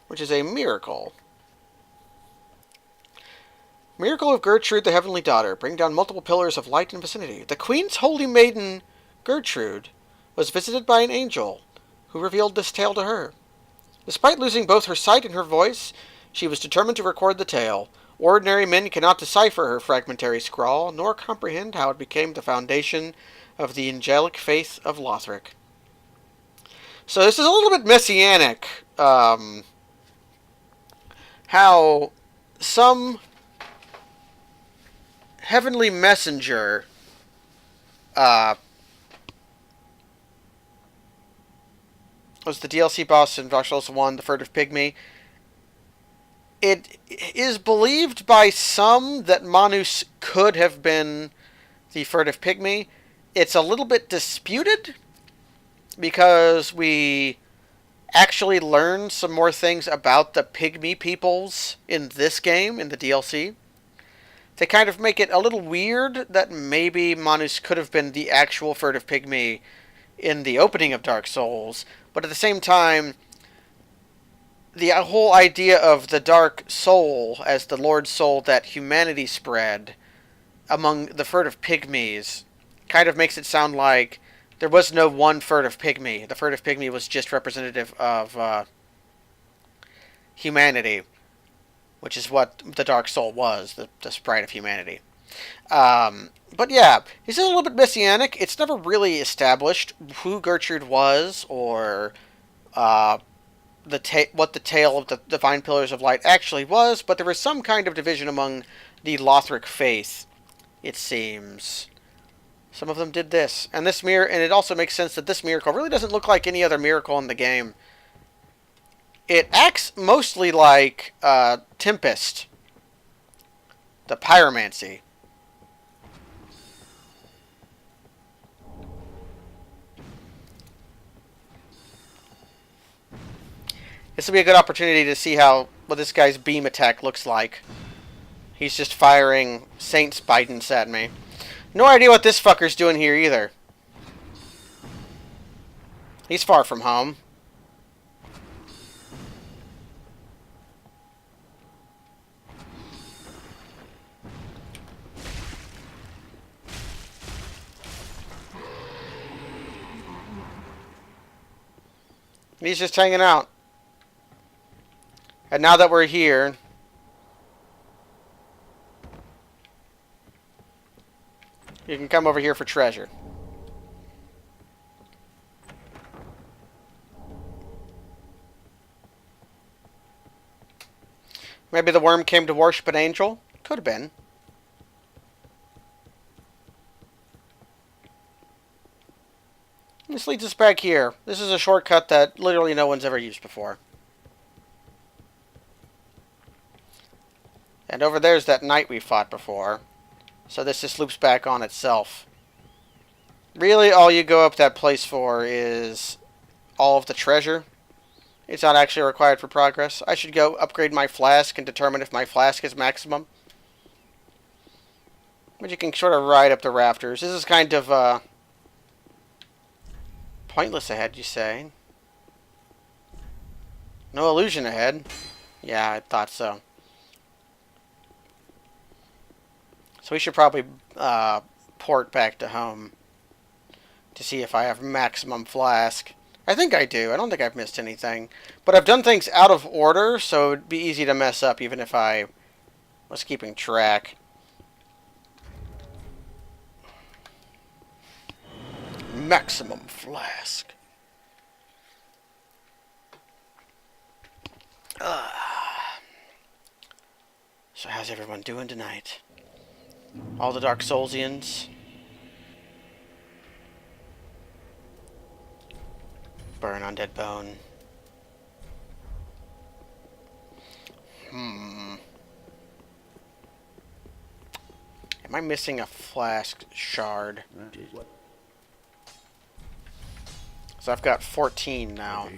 which is a miracle. Miracle of Gertrude, the Heavenly Daughter. Bring down multiple pillars of light in vicinity. The Queen's holy maiden, Gertrude, was visited by an angel, who revealed this tale to her. Despite losing both her sight and her voice, she was determined to record the tale. Ordinary men cannot decipher her fragmentary scrawl, nor comprehend how it became the foundation of the angelic faith of Lothric. So this is a little bit messianic. How some heavenly messenger was the DLC boss in Dark Souls 1, the Furtive Pygmy. It is believed by some that Manus could have been the Furtive Pygmy. It's a little bit disputed, because we actually learn some more things about the Pygmy peoples in this game, in the DLC. They kind of make it a little weird that maybe Manus could have been the actual Furtive Pygmy in the opening of Dark Souls, but at the same time, the whole idea of the Dark Soul as the Lord Soul that humanity spread among the Furtive Pygmies kind of makes it sound like there was no one Furtive Pygmy. The Furtive Pygmy was just representative of humanity, which is what the Dark Soul was, the sprite of humanity. But yeah, this is a little bit messianic. It's never really established who Gertrude was, or what the tale of the Divine Pillars of Light actually was, but there was some kind of division among the Lothric faith, it seems. Some of them did this. And this mirror, and it also makes sense that this miracle really doesn't look like any other miracle in the game. It acts mostly like Tempest, the pyromancy. This will be a good opportunity to see what this guy's beam attack looks like. He's just firing Saint's Bidens at me. No idea what this fucker's doing here either. He's far from home. He's just hanging out. And now that we're here, you can come over here for treasure. Maybe the worm came to worship an angel? Could have been. This leads us back here. This is a shortcut that literally no one's ever used before. And over there's that knight we fought before. So this just loops back on itself. Really, all you go up that place for is all of the treasure. It's not actually required for progress. I should go upgrade my flask and determine if my flask is maximum. But you can sort of ride up the rafters. This is kind of, pointless ahead, you say? No illusion ahead. Yeah, I thought so. So we should probably port back to home to see if I have maximum flask. I think I do. I don't think I've missed anything. But I've done things out of order, so it'd be easy to mess up even if I was keeping track. Maximum flask. So how's everyone doing tonight? All the Dark Soulsians? Burn undead bone. Am I missing a flask shard? So I've got 14 now.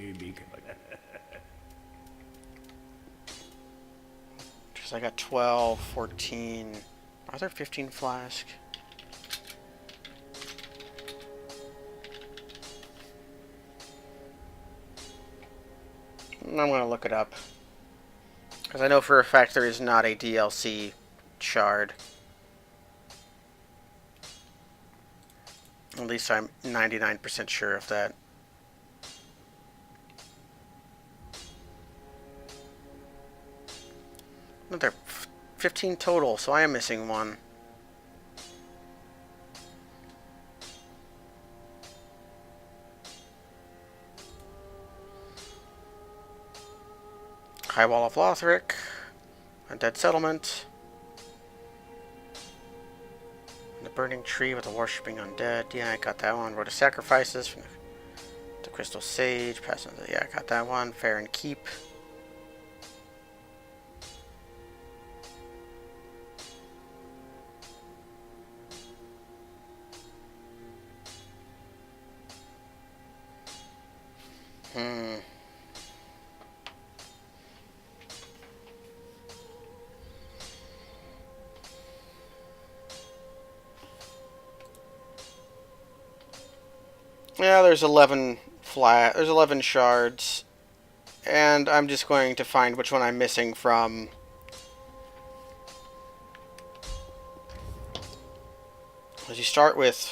Because I got 12, 14. Are there 15 flask? I'm going to look it up. Because I know for a fact there is not a DLC shard. At least I'm 99% sure of that. No, there are 15 total, so I am missing one. High Wall of Lothric, Undead Settlement, the Burning Tree with the Worshipping Undead. Yeah, I got that one. Road of Sacrifices from the Crystal Sage. Yeah, I got that one. Fair and Keep. Yeah, there's 11 there's 11 shards, and I'm just going to find which one I'm missing from. As you start with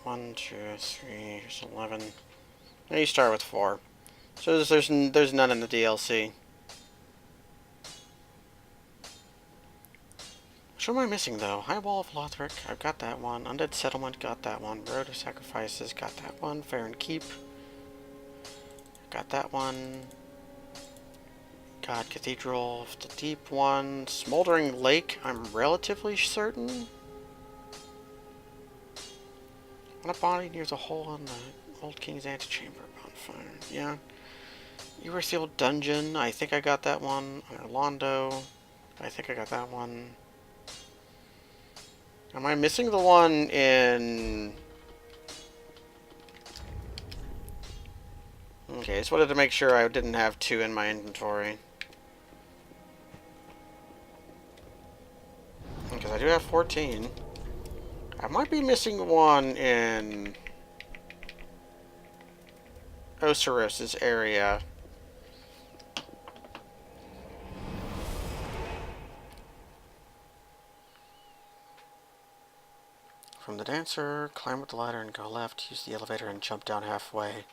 1, 2, 3, here's 11. Now you start with 4. So there's none in the DLC. Which one am I missing, though? High Wall of Lothric, I've got that one. Undead Settlement, got that one. Road of Sacrifices, got that one. Fair and Keep, got that one. God Cathedral of the Deep one. Smoldering Lake, I'm relatively certain. On a body near the hole in the Old King's Antechamber bonfire. Yeah. Sealed Dungeon, I think I got that one. Orlando, I think I got that one. Am I missing the one in... Okay, just wanted to make sure I didn't have 2 in my inventory. Because I do have 14. I might be missing one in Osiris's area. From the dancer, climb up the ladder and go left. Use the elevator and jump down halfway.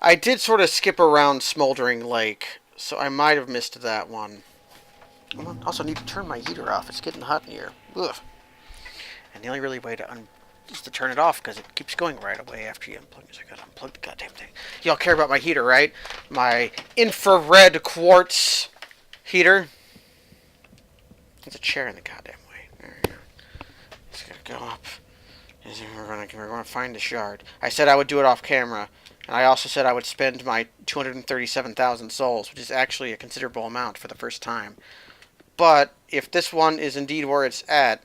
I did sort of skip around Smoldering Lake, so I might have missed that one. I also need to turn my heater off. It's getting hot in here. Ugh. And the only really way to is to turn it off, because it keeps going right away after you unplug it. So I gotta unplug the goddamn thing. Y'all care about my heater, right? My infrared quartz heater. There's a chair in the goddamn way. There you go. Just gotta go up. We're gonna find the shard. I said I would do it off camera, and I also said I would spend my 237,000 souls, which is actually a considerable amount for the first time. But if this one is indeed where it's at,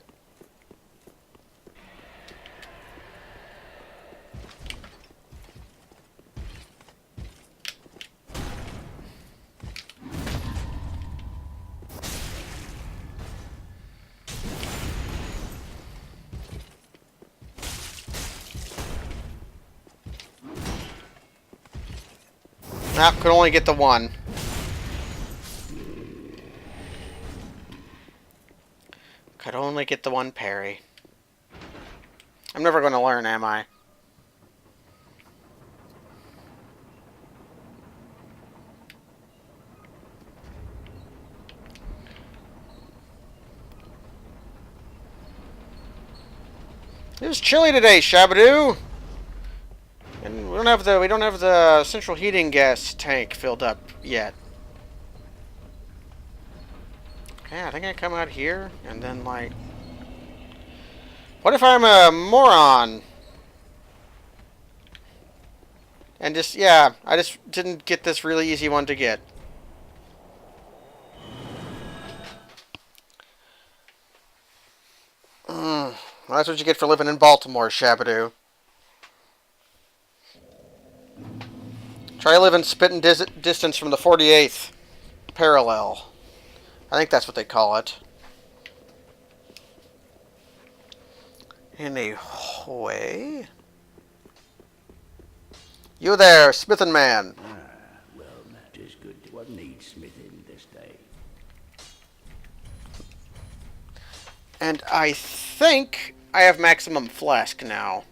could only get the one. Could only get the one parry. I'm never going to learn, am I? It was chilly today, Shabadoo. And we don't have the central heating gas tank filled up yet. Okay, I think I come out here and then like, what if I'm a moron? And just, yeah, I just didn't get this really easy one to get. Well, that's what you get for living in Baltimore, Shabadoo. Try living spitting distance from the 48th parallel. I think that's what they call it. In a way. You there, Smithin' Man. Well, that is good. What needs smithing this day? And I think I have maximum flask now.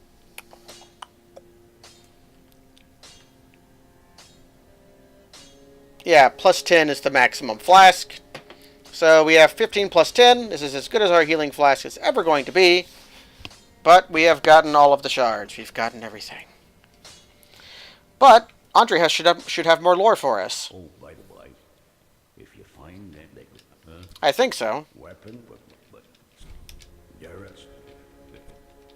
Yeah, plus 10 is the maximum flask. So we have 15 plus 10. This is as good as our healing flask is ever going to be. But we have gotten all of the shards. We've gotten everything. But Andre should have more lore for us. Oh, by the way, if you find them, they I think so. Weapon, but Garrett's.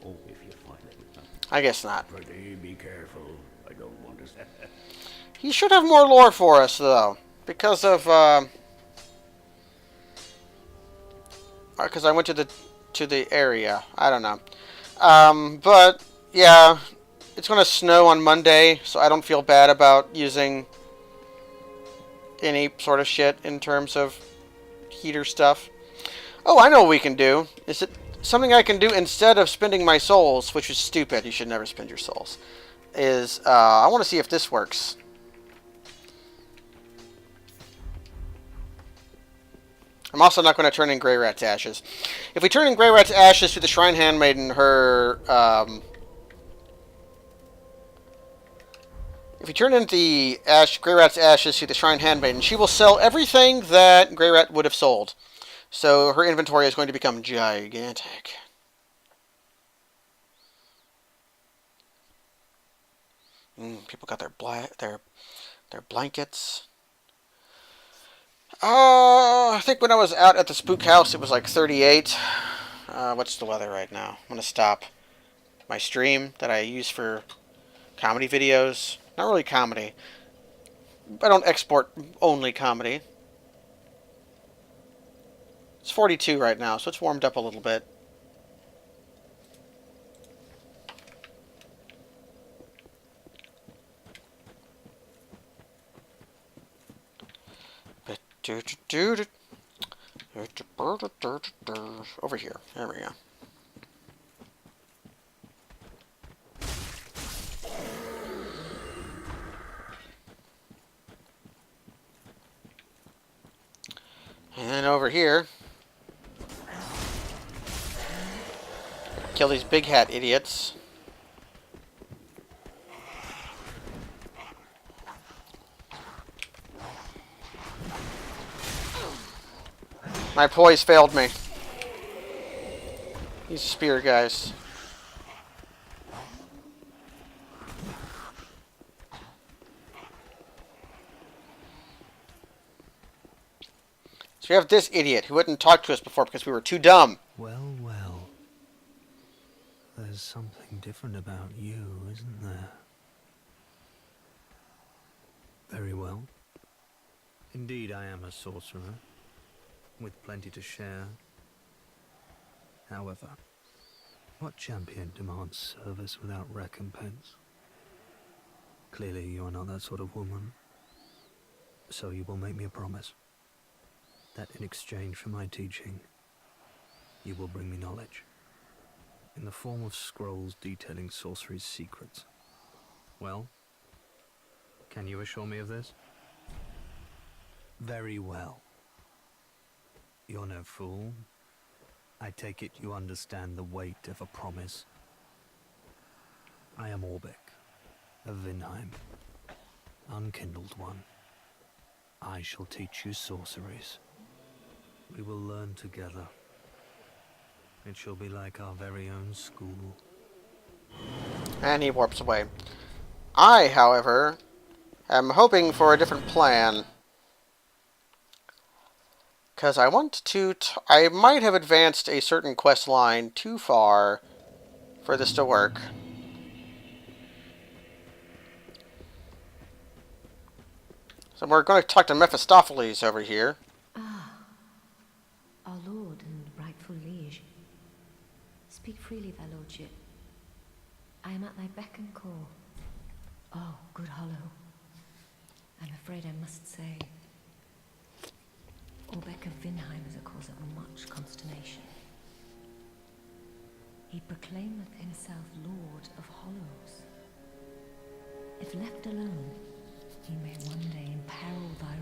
Oh, if you find them. I guess not. Pretty be careful. I don't want to. He should have more lore for us, though, because of because I went to the area. I don't know, but yeah, it's gonna snow on Monday, so I don't feel bad about using any sort of shit in terms of heater stuff. Oh, I know what we can do. Is it something I can do instead of spending my souls, which is stupid? You should never spend your souls. Is I want to see if this works. I'm also not going to turn in Grey Rat's ashes. If we turn in Grey Rat's ashes to the Shrine Handmaiden, her... if you turn in the Grey Rat's ashes to the Shrine Handmaiden, she will sell everything that Grey Rat would have sold. So her inventory is going to become gigantic. People got their blankets. I think when I was out at the Spook House, it was like 38. What's the weather right now? I'm going to stop my stream that I use for comedy videos. Not really comedy. I don't export only comedy. It's 42 right now, so it's warmed up a little bit. Over here. There we go. And over here, kill these big hat idiots. My poise failed me. These spear guys. So we have this idiot who wouldn't talk to us before because we were too dumb. Well, well. There's something different about you, isn't there? Very well. Indeed, I am a sorcerer, with plenty to share. However, what champion demands service without recompense? Clearly, you are not that sort of woman. So you will make me a promise that in exchange for my teaching, you will bring me knowledge in the form of scrolls detailing sorcery's secrets. Well, can you assure me of this? Very well. You're no fool. I take it you understand the weight of a promise. I am Orbeck, of Vinheim, unkindled one. I shall teach you sorceries. We will learn together. It shall be like our very own school. And he warps away. I, however, am hoping for a different plan. Because I want to... I might have advanced a certain quest line too far for this to work. So we're going to talk to Mephistopheles over here. Ah, our lord and rightful liege. Speak freely, thy lordship. I am at thy beck and call. Oh, good Hollow. I'm afraid I must say, Orbeck of Vinheim is a cause of much consternation. He proclaimeth himself Lord of Hollows. If left alone, he may one day imperil thy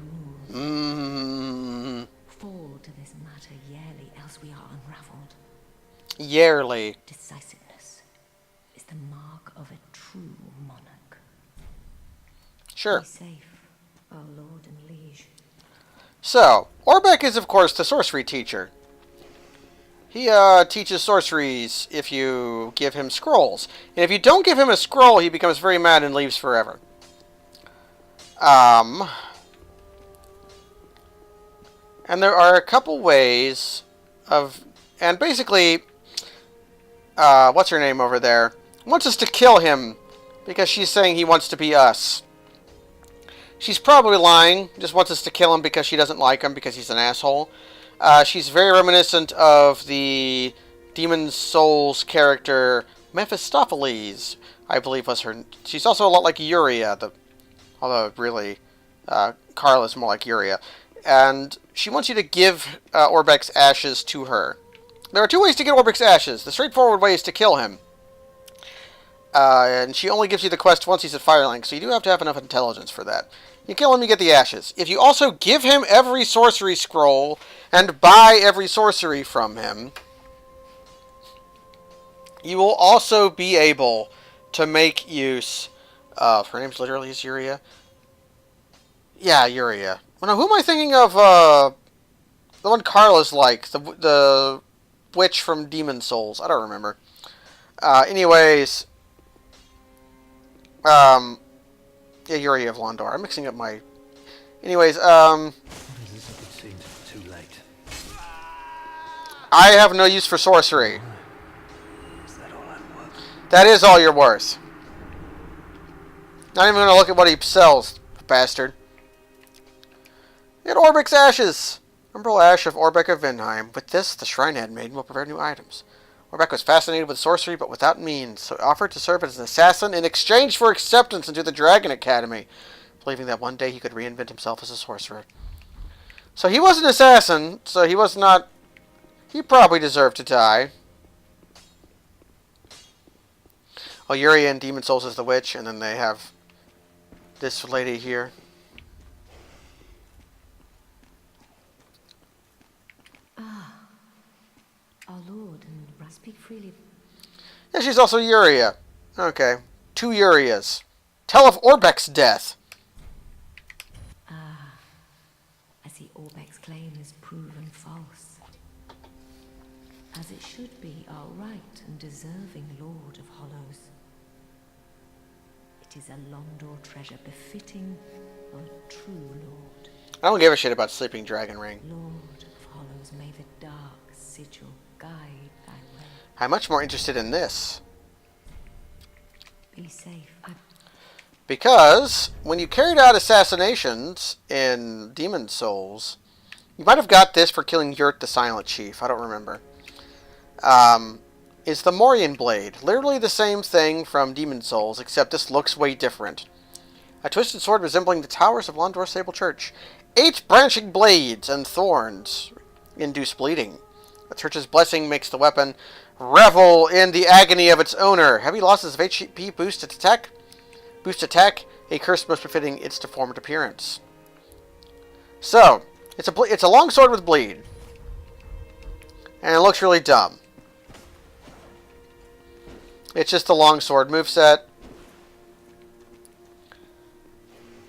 rule. Fall to this matter yearly, else we are unravelled. Yearly. Decisiveness is the mark of a true monarch. Sure. Be safe, our lord and liege. So, Orbeck is, of course, the sorcery teacher. He teaches sorceries if you give him scrolls. And if you don't give him a scroll, he becomes very mad and leaves forever. And there are a couple ways of... And basically, what's her name over there? Wants us to kill him because she's saying he wants to be us. She's probably lying. Just wants us to kill him because she doesn't like him because he's an asshole. She's very reminiscent of the Demon Souls character Mephistopheles, I believe was her. She's also a lot like Yuria, although really, Carl is more like Yuria. And she wants you to give Orbeck's ashes to her. There are two ways to get Orbeck's ashes. The straightforward way is to kill him. And she only gives you the quest once he's at Firelink, so you do have to have enough intelligence for that. You kill him, you get the ashes. If you also give him every sorcery scroll and buy every sorcery from him, you will also be able to make use of... Her name's literally is Yuria? Yeah, Yuria. Well, now, who am I thinking of? The one Carl is like. The witch from Demon Souls. I don't remember. Anyways... yeah, Yuria of Londor. I'm mixing up my... Anyways, What is this? It seems too late. I have no use for sorcery. Is that all I'm worth? That is all you're worth. Not even gonna look at what he sells, bastard. Get Orbeck's ashes. Umbral Ash of Orbeck of Vinheim. With this, the Shrine Handmaiden will prepare new items. Orbeck was fascinated with sorcery, but without means, so he offered to serve as an assassin in exchange for acceptance into the Dragon Academy, believing that one day he could reinvent himself as a sorcerer. So he was an assassin, so he was not... He probably deserved to die. Oh, Yuria in Demon Souls is the witch, and then they have this lady here. Our lord, and speak freely. Yeah, she's also Yuria. Okay. Two Yurias. Tell of Orbeck's death. I see Orbeck's claim is proven false. as it should be, our right and deserving Lord of Hollows. It is a Londor treasure befitting a true lord. I don't give a shit about Sleeping Dragon Ring. Lord of Hollows, may the dark sigil guide thy way. I'm much more interested in this. Be safe. Because when you carried out assassinations in Demon Souls, you might have got this for killing Yurt the Silent Chief. I don't remember. Is the Morian Blade. Literally the same thing from Demon Souls, except this looks way different. A twisted sword resembling the towers of Londor Sable Church. 8 branching blades and thorns induce bleeding. The church's blessing makes the weapon revel in the agony of its owner. Heavy losses of HP boost attack. Boost attack, a curse most befitting its deformed appearance. So, it's a long sword with bleed. And it looks really dumb. It's just a long sword moveset.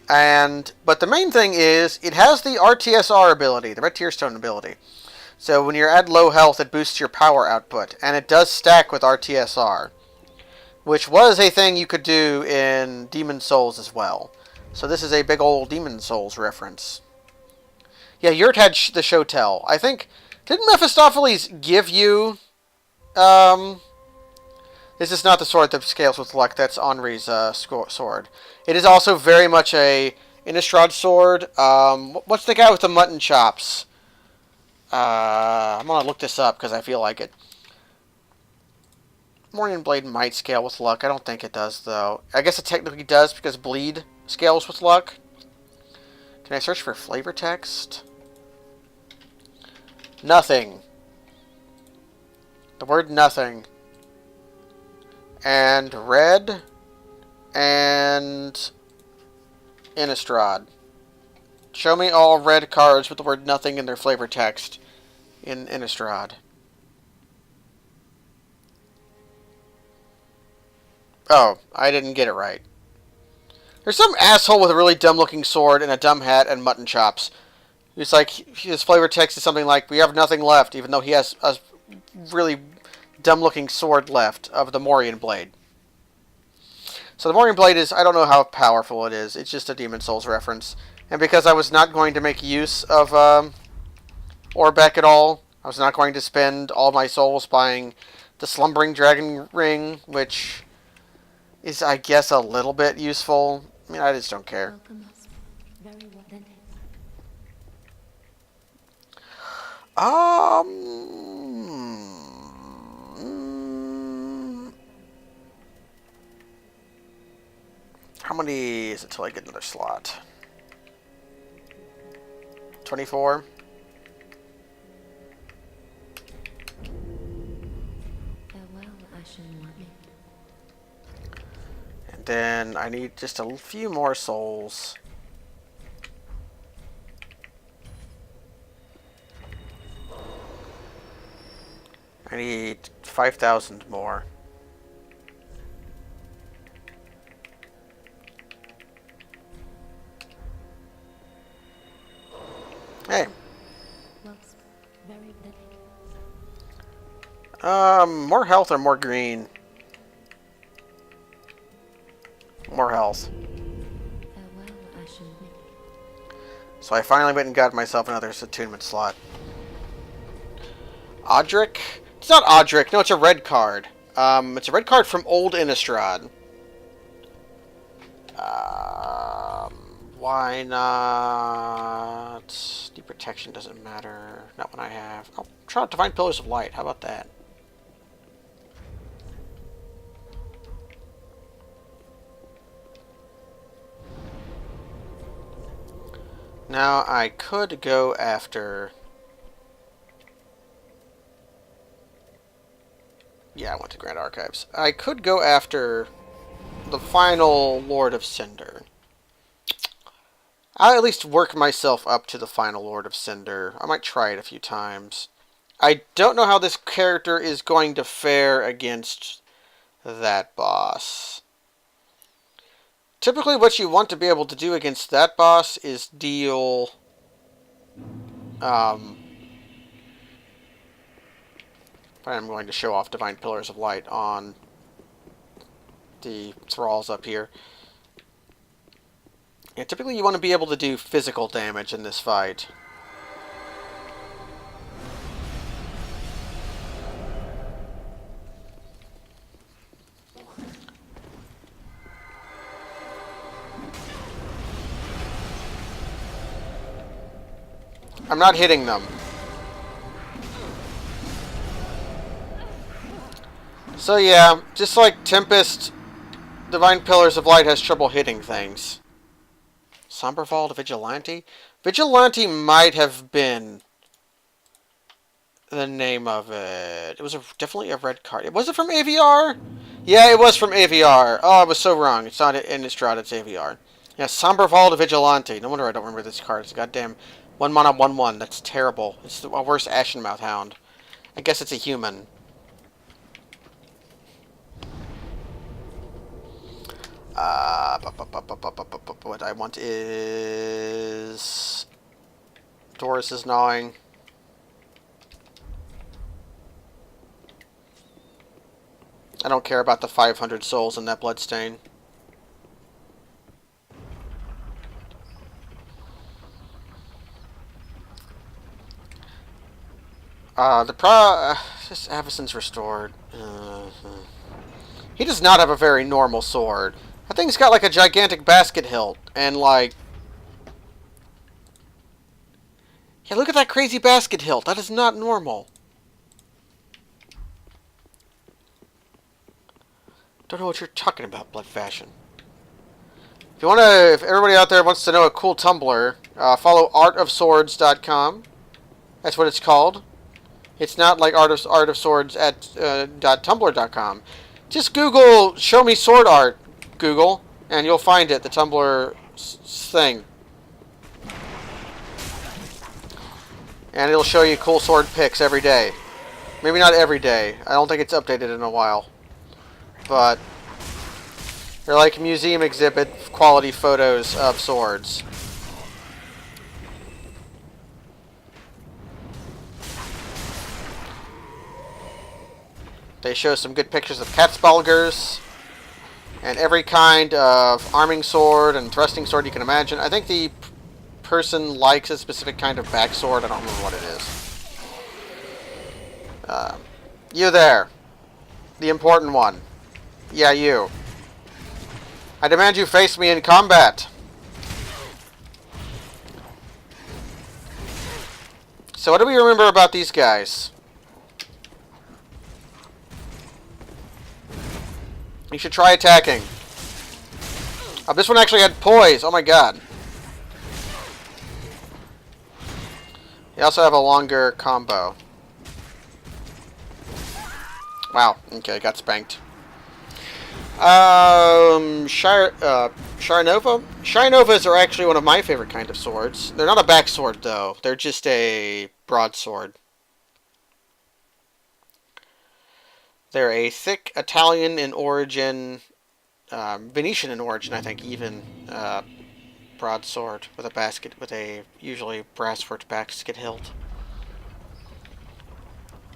But the main thing is, it has the RTSR ability, the Red Tear Stone ability. So when you're at low health, it boosts your power output. And it does stack with RTSR. Which was a thing you could do in Demon Souls as well. So this is a big old Demon Souls reference. Yeah, Yurt had the show tell. I think, didn't Mephistopheles give you... This is not the sword that scales with luck. That's Henri's sword. It is also very much a Innistrad sword. What's the guy with the mutton chops? I'm going to look this up because I feel like it. Morian Blade might scale with luck. I don't think it does, though. I guess it technically does because bleed scales with luck. Can I search for flavor text? Nothing. The word nothing. And red. And Innistrad. Show me all red cards with the word nothing in their flavor text in Innistrad. Oh, I didn't get it right. There's some asshole with a really dumb-looking sword and a dumb hat and mutton chops. It's like, his flavor text is something like, we have nothing left, even though he has a really dumb-looking sword left of the Morian Blade. So the Morian Blade is, I don't know how powerful it is. It's just a Demon Souls reference. And because I was not going to make use of Orbeck at all, I was not going to spend all my souls buying the Slumbering Dragon Ring, which is, I guess, a little bit useful. I mean, I just don't care. How many is it till I get another slot? 24? And then I need just a few more souls. I need 5,000 more. Hey. More health or more green? More health. So I finally went and got myself another attunement slot. Odric? It's not Odric. No, it's a red card. It's a red card from Old Innistrad. Why not? Deep protection doesn't matter. Not when I have. I'll try to find Pillars of Light. How about that? Now I could go after... Yeah, I went to Grand Archives. I could go after the final Lord of Cinder. I'll at least work myself up to the final Lord of Cinder. I might try it a few times. I don't know how this character is going to fare against that boss. Typically what you want to be able to do against that boss is deal... But I'm going to show off Divine Pillars of Light on the thralls up here. Yeah, typically you want to be able to do physical damage in this fight. I'm not hitting them. So yeah, just like Tempest, Divine Pillars of Light has trouble hitting things. Somberfall to Vigilante? Vigilante might have been the name of it. It was definitely a red card. Was it from AVR? Yeah, it was from AVR. Oh, I was so wrong. It's not in Innistrad, it's AVR. Yeah, Somberfall to Vigilante. No wonder I don't remember this card. It's a goddamn 1 mana 1/1. That's terrible. It's the worst Ashenmouth Hound. I guess it's a human. What I want is... Doris is gnawing. I don't care about the 500 souls in that bloodstain. This Avicen's restored. He does not have a very normal sword. That thing's got like a gigantic basket hilt, and like... Yeah, look at that crazy basket hilt. That is not normal. Don't know what you're talking about, Blood Fashion. If everybody out there wants to know a cool Tumblr, follow artofswords.com. That's what it's called. It's not like Art of Swords at .tumblr.com. Just Google "show me sword art," Google, and you'll find it. The Tumblr thing, and it'll show you cool sword pics every day. Maybe not every day. I don't think it's updated in a while, but they're like museum exhibit quality photos of swords. They show some good pictures of Catsbalgers and every kind of arming sword and thrusting sword you can imagine. I think the person likes a specific kind of backsword. I don't remember what it is. You there. The important one. Yeah, you. I demand you face me in combat. So what do we remember about these guys? You should try attacking. Oh, this one actually had poise. Oh my god. You also have a longer combo. Wow. Okay, got spanked. Shirenova? Shirenovas are actually one of my favorite kind of swords. They're not a backsword, though. They're just a broadsword. They're a thick Italian in origin, Venetian in origin, I think, even broadsword with a basket, with a usually brasswork basket hilt.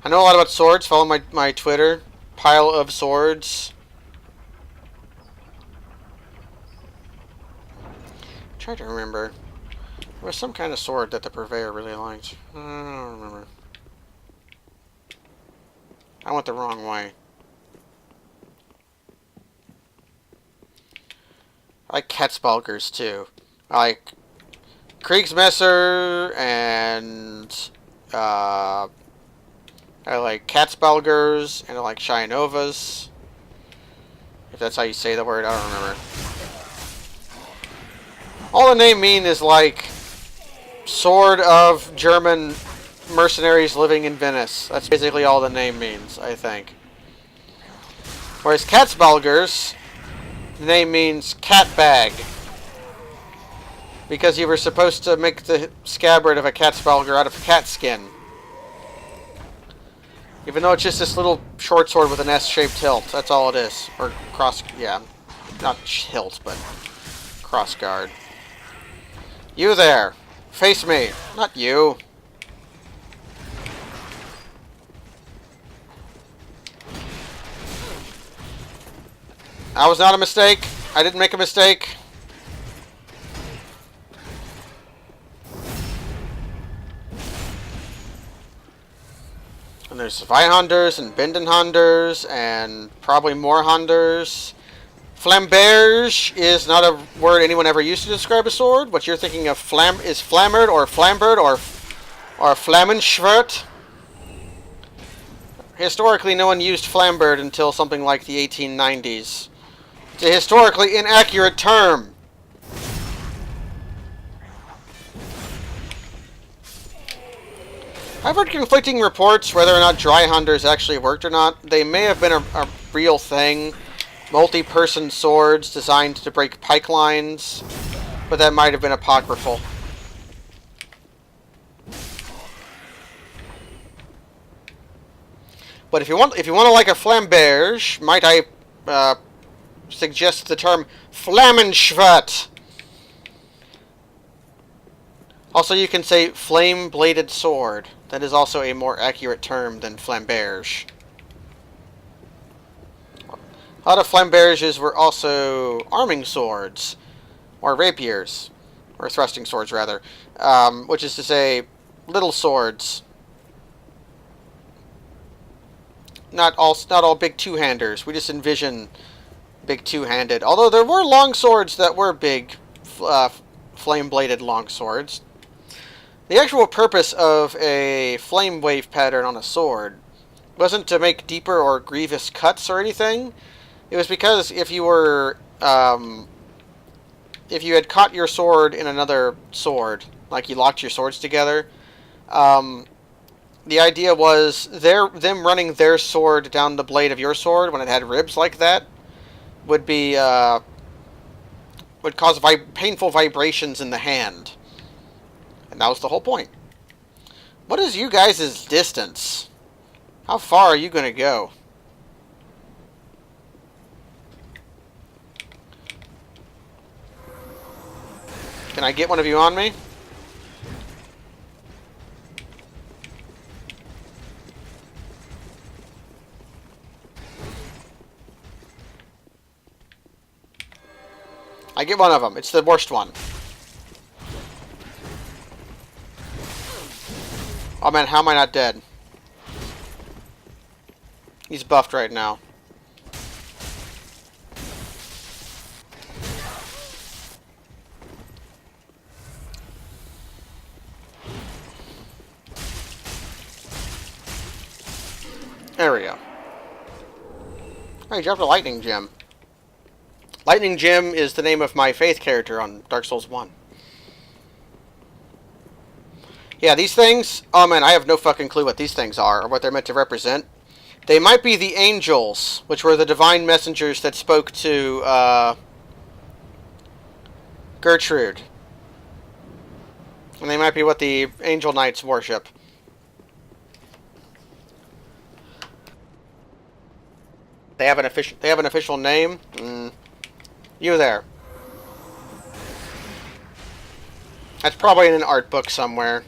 I know a lot about swords. Follow my Twitter, Pile of Swords. I'm trying to remember. There was some kind of sword that the purveyor really liked. I don't remember. I went the wrong way. I like Catsbalgers too. I like Kriegsmesser and I like Catsbalgers and I like Shirenovas. If that's how you say the word, I don't remember. All the name mean is like sword of German mercenaries living in Venice. That's basically all the name means, I think. Whereas Catsbalgers, the name means cat bag. Because you were supposed to make the scabbard of a Catsbalger out of cat skin. Even though it's just this little short sword with an S-shaped hilt. That's all it is. Or yeah. Not hilt, but crossguard. You there. Face me. Not you. That was not a mistake. I didn't make a mistake. And there's Zweihanders and Bindenhanders and probably more Handers. Flamberge is not a word anyone ever used to describe a sword. What you're thinking of is flammered or flambert or flammenschwert. Historically, no one used flambert until something like the 1890s. It's a historically inaccurate term. I've heard conflicting reports whether or not dry hunters actually worked or not. They may have been a real thing. Multi-person swords designed to break pike lines, but that might have been apocryphal. But if you want to like a flamberge, might I suggest the term flammenschwert. Also, you can say flame-bladed sword. That is also a more accurate term than flamberge. A lot of flamberges were also arming swords, or rapiers, or thrusting swords rather, which is to say, little swords. Not all big two-handers. We just envision big two-handed. Although there were long swords that were big, flame-bladed long swords. The actual purpose of a flame wave pattern on a sword wasn't to make deeper or grievous cuts or anything. It was because if you were, if you had caught your sword in another sword, like you locked your swords together, the idea was them running their sword down the blade of your sword when it had ribs like that would be would cause painful vibrations in the hand, and that was the whole point. What is you guys' distance? How far are you going to go? Can I get one of you on me? I get one of them. It's the worst one. Oh man, how am I not dead? He's buffed right now. There we go. Oh, he dropped a lightning gem. Lightning Gem is the name of my faith character on Dark Souls 1. Yeah, these things... Oh man, I have no fucking clue what these things are, or what they're meant to represent. They might be the angels, which were the divine messengers that spoke to, Gertrude. And they might be what the angel knights worship. They have an official name? You there. That's probably in an art book somewhere.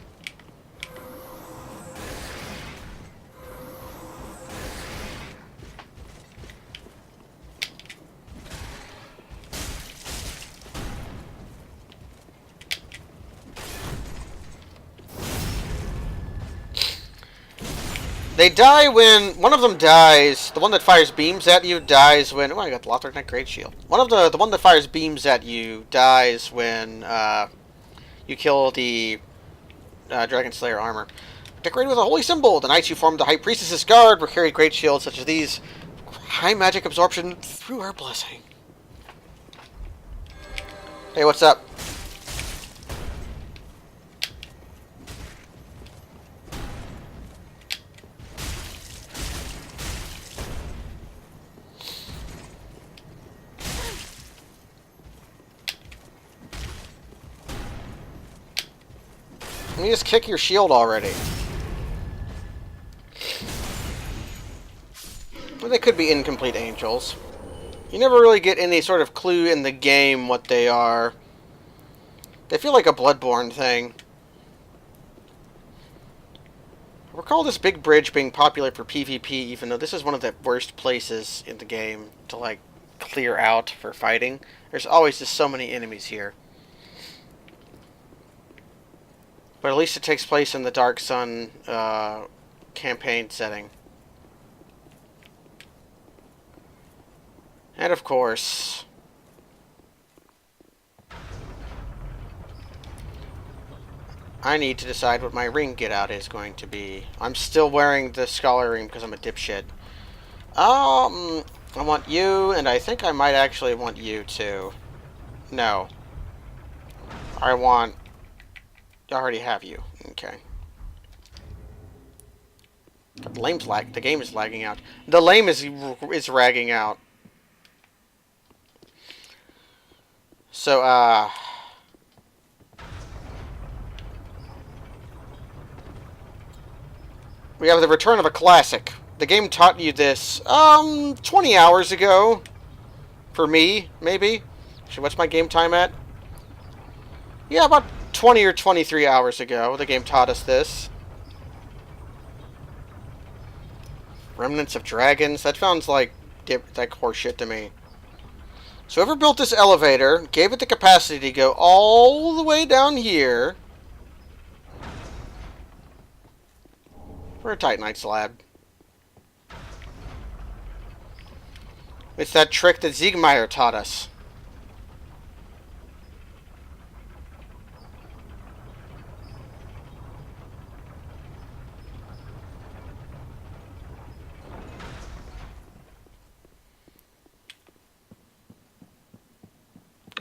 They die when... One of them dies. The one that fires beams at you dies when... Oh, I got the Lothar Knight Great Shield. The one that fires beams at you dies when you kill the Dragon Slayer armor. Decorated with a holy symbol, the knights who formed the High Priestess's Guard were carried great shields such as these. High magic absorption through our blessing. Hey, what's up? Let me just kick your shield already. Well, they could be incomplete angels. You never really get any sort of clue in the game what they are. They feel like a Bloodborne thing. I recall this big bridge being popular for PvP, even though this is one of the worst places in the game to, like, clear out for fighting. There's always just so many enemies here. But at least it takes place in the Dark Sun campaign setting. And of course, I need to decide what my ring get out is going to be. I'm still wearing the scholar ring because I'm a dipshit. I want you, and I think I might actually want you too. No. I already have you. Okay. The game is lagging out. The lame is ragging out. So, we have the return of a classic. The game taught you this, 20 hours ago. For me, maybe. Actually, what's my game time at? Yeah, about 20 or 23 hours ago, the game taught us this. Remnants of dragons? That sounds like horseshit to me. So whoever built this elevator gave it the capacity to go all the way down here for a Titanite slab. It's that trick that Siegmeyer taught us.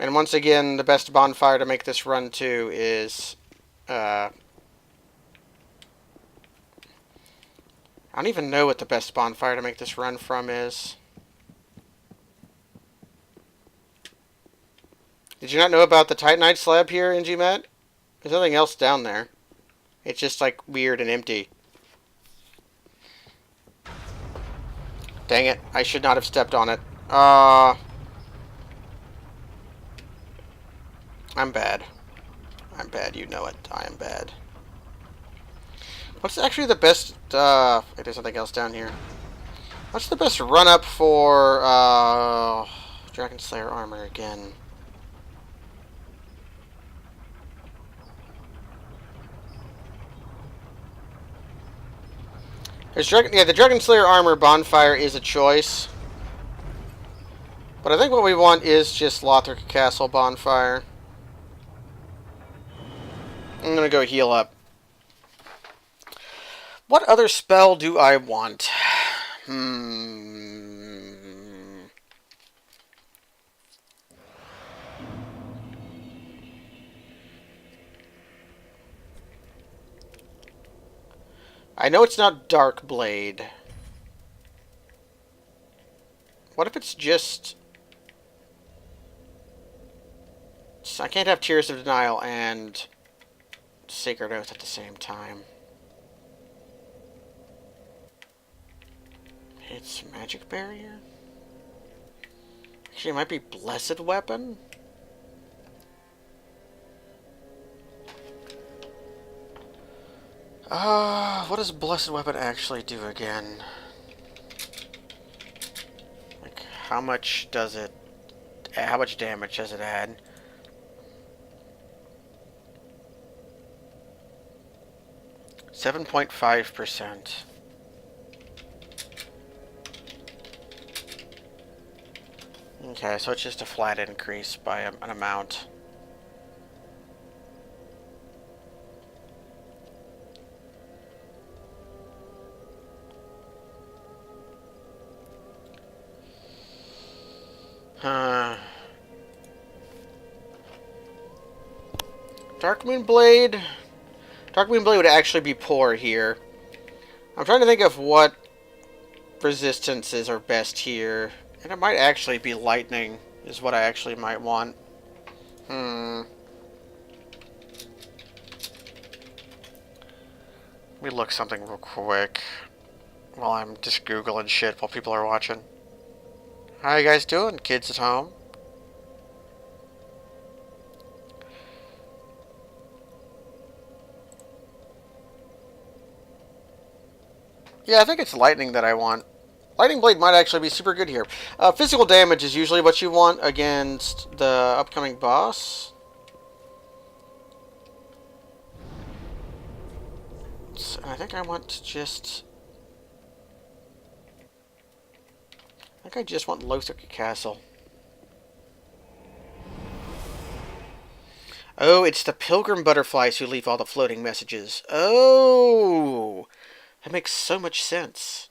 And once again, the best bonfire to make this run to is, I don't even know what the best bonfire to make this run from is. Did you not know about the Titanite slab here, NG-Matt? There's nothing else down there. It's just, like, weird and empty. Dang it. I should not have stepped on it. I'm bad. I'm bad, you know it. I am bad. What's actually the best, there's something else down here. What's the best run-up for, Dragon Slayer armor again? The Dragon Slayer armor bonfire is a choice. But I think what we want is just Lothric Castle bonfire. I'm gonna go heal up. What other spell do I want? I know it's not Dark Blade. What if it's just... I can't have Tears of Denial and Sacred Oath at the same time. It's Magic Barrier? Actually, it might be Blessed Weapon? What does Blessed Weapon actually do again? Like, how much does it... How much damage does it add? %.5%. Okay, so it's just a flat increase by an amount. Darkmoon Blade. Darkmoon Blade would actually be poor here. I'm trying to think of what resistances are best here. And it might actually be lightning, is what I actually might want. Let me look something real quick while I'm just Googling shit while people are watching. How you guys doing, kids at home? Yeah, I think it's lightning that I want. Lightning Blade might actually be super good here. Physical damage is usually what you want against the upcoming boss. So I think I want to just... I think I just want Lothric Castle. Oh, it's the pilgrim butterflies who leave all the floating messages. Oh! That makes so much sense.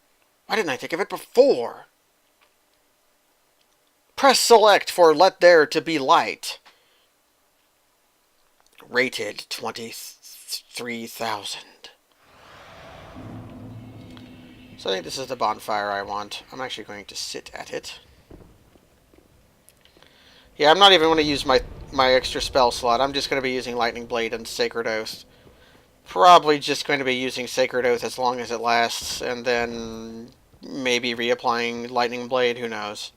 Why didn't I think of it before? Press select for Let There to Be Light. Rated 23,000. So I think this is the bonfire I want. I'm actually going to sit at it. Yeah, I'm not even going to use my extra spell slot. I'm just going to be using Lightning Blade and Sacred Oath. Probably just going to be using Sacred Oath as long as it lasts, and then maybe reapplying Lightning Blade, who knows.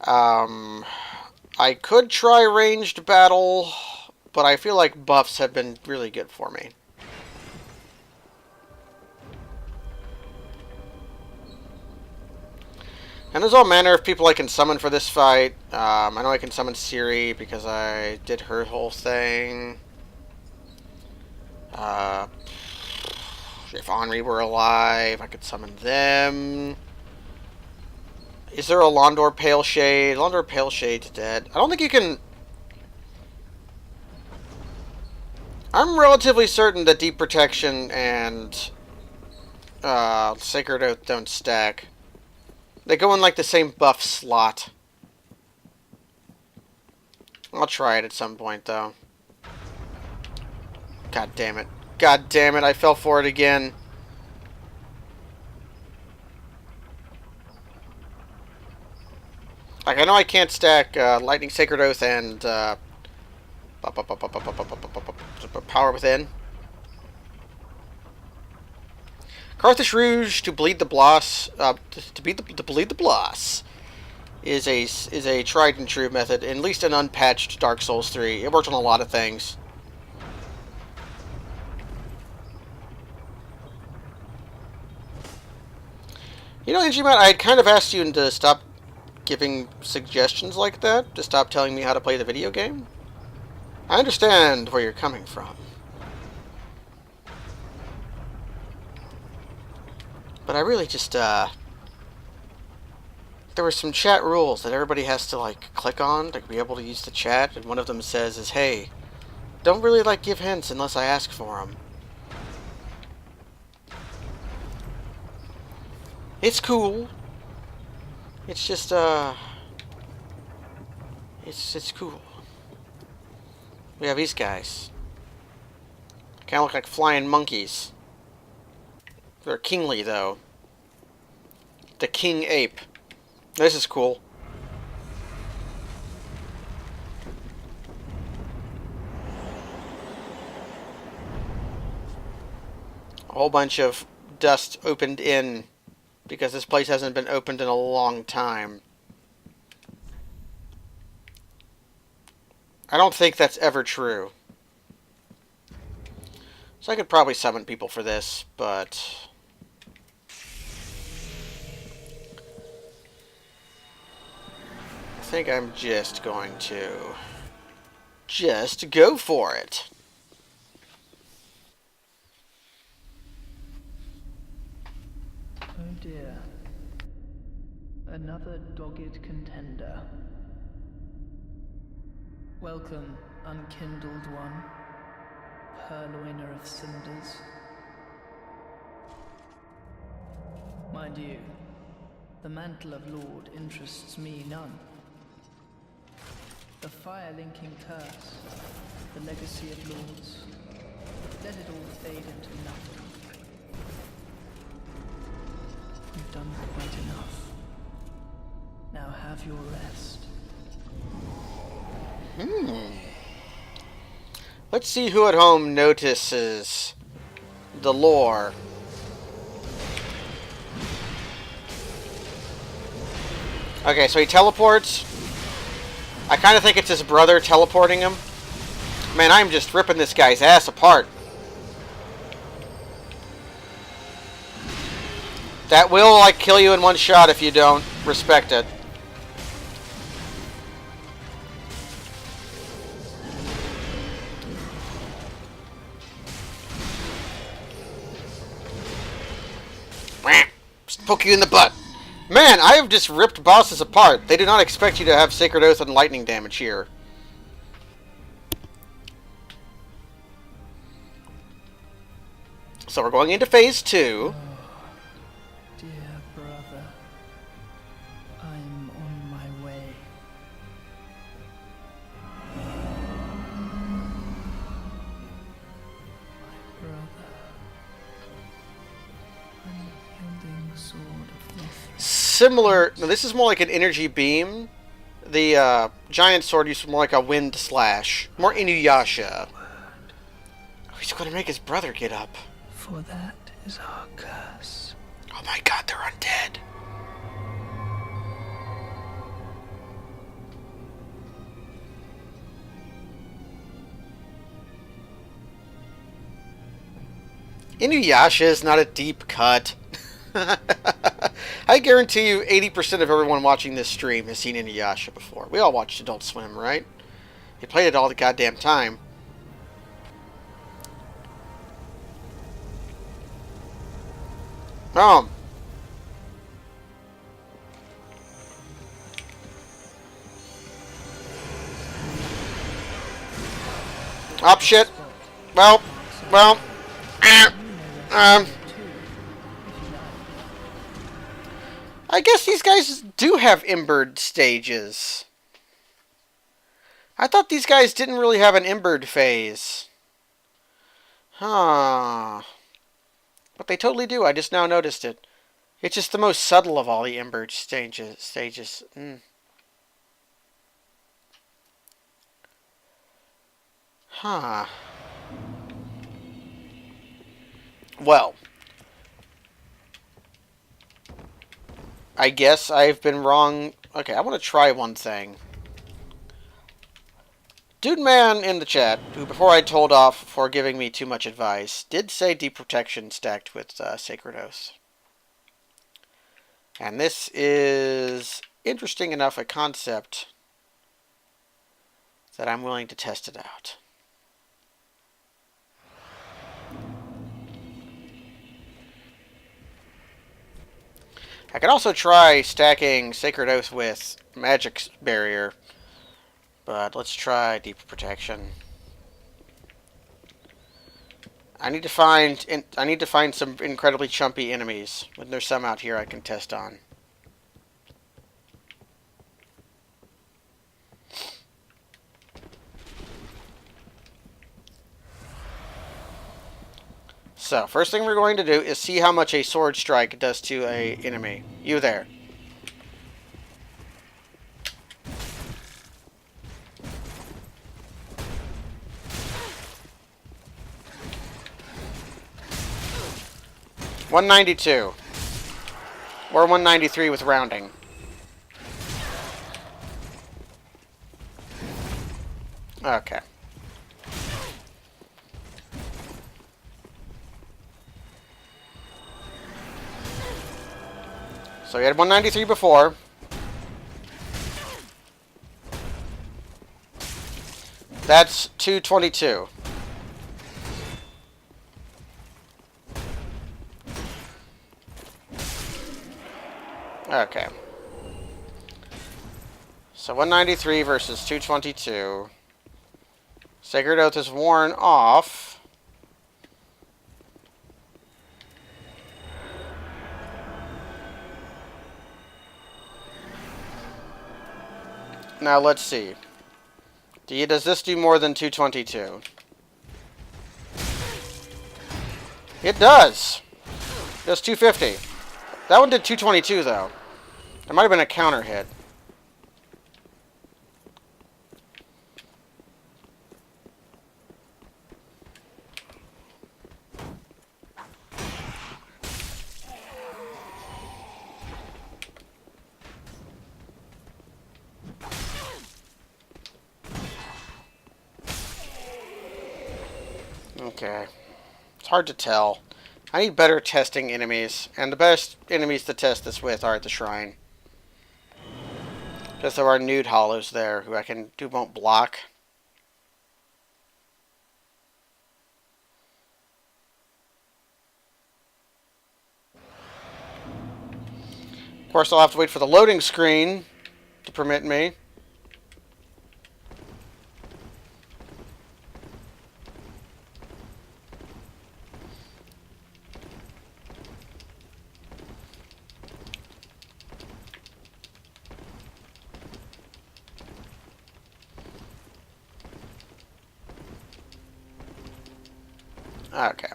I could try ranged battle, but I feel like buffs have been really good for me. And there's all manner of people I can summon for this fight. I know I can summon Ciri because I did her whole thing. If Henri were alive, I could summon them. Is there a Londor Pale Shade? Londor Pale Shade's dead. I don't think you can... I'm relatively certain that Deep Protection and Sacred Oath don't stack. They go in like the same buff slot. I'll try it at some point, though. God damn it. God damn it, I fell for it again. Like, I know I can't stack Lightning Sacred Oath and Power Within. Carthage Rouge to bleed the bloss, to bleed the bloss, is a tried and true method. At least in unpatched Dark Souls 3, it worked on a lot of things. You know, Angie-Matt, I had kind of asked you to stop giving suggestions like that, to stop telling me how to play the video game. I understand where you're coming from. But I really just, there were some chat rules that everybody has to, like, click on to be able to use the chat, and one of them says is, hey, don't really, like, give hints unless I ask for them. It's cool. It's just, it's cool. We have these guys. Kind of look like flying monkeys. They're kingly, though. The king ape. This is cool. A whole bunch of dust opened in because this place hasn't been opened in a long time. I don't think that's ever true. So I could probably summon people for this, but... I think I'm just going to... just go for it. Oh dear. Another dogged contender. Welcome, unkindled one, purloiner of cinders. Mind you, the mantle of Lord interests me none. The fire-linking curse, the legacy of lords, let it all fade into nothing. You've done quite enough. Now have your rest. Let's see who at home notices the lore. Okay, so he teleports. I kind of think it's his brother teleporting him. Man, I'm just ripping this guy's ass apart. That will, like, kill you in one shot if you don't respect it. Just poke you in the butt. Man, I have just ripped bosses apart. They do not expect you to have Sacred Oath and lightning damage here. So we're going into phase 2. Dear brother, I'm on my way. My brother, unyielding sword of Mithra. Similar. No, this is more like an energy beam. The giant sword used more like a wind slash. More Inuyasha. Oh, he's going to make his brother get up. For that is our curse. Oh my god, they're undead. Inuyasha is not a deep cut. I guarantee you 80% of everyone watching this stream has seen Inuyasha before. We all watched Adult Swim, right? You played it all the goddamn time. Up shit. Well. I guess these guys do have embered stages. I thought these guys didn't really have an embered phase. Huh. But they totally do. I just now noticed it. It's just the most subtle of all the embered stages. Huh. Well. I guess I've been wrong. Okay, I want to try one thing. Dude Man in the chat, who before I told off for giving me too much advice, did say Deep Protection stacked with Sacred Oath. And this is interesting enough a concept that I'm willing to test it out. I could also try stacking Sacred Oath with Magic Barrier, but let's try Deep Protection. I need to find some incredibly chumpy enemies. When there's some out here I can test on. So, first thing we're going to do is see how much a sword strike does to a enemy. You there. $192. Or $193 with rounding. Okay. So we had 193 before. That's 222. Okay. So 193 versus 222. Sacred Oath is worn off. Now let's see. Does this do more than 222? It does. It does 250. That one did 222 though. There might have been a counter hit. Okay. It's hard to tell. I need better testing enemies, and the best enemies to test this with are at the shrine. Because there are nude hollows there who won't block. Of course, I'll have to wait for the loading screen to permit me. Okay.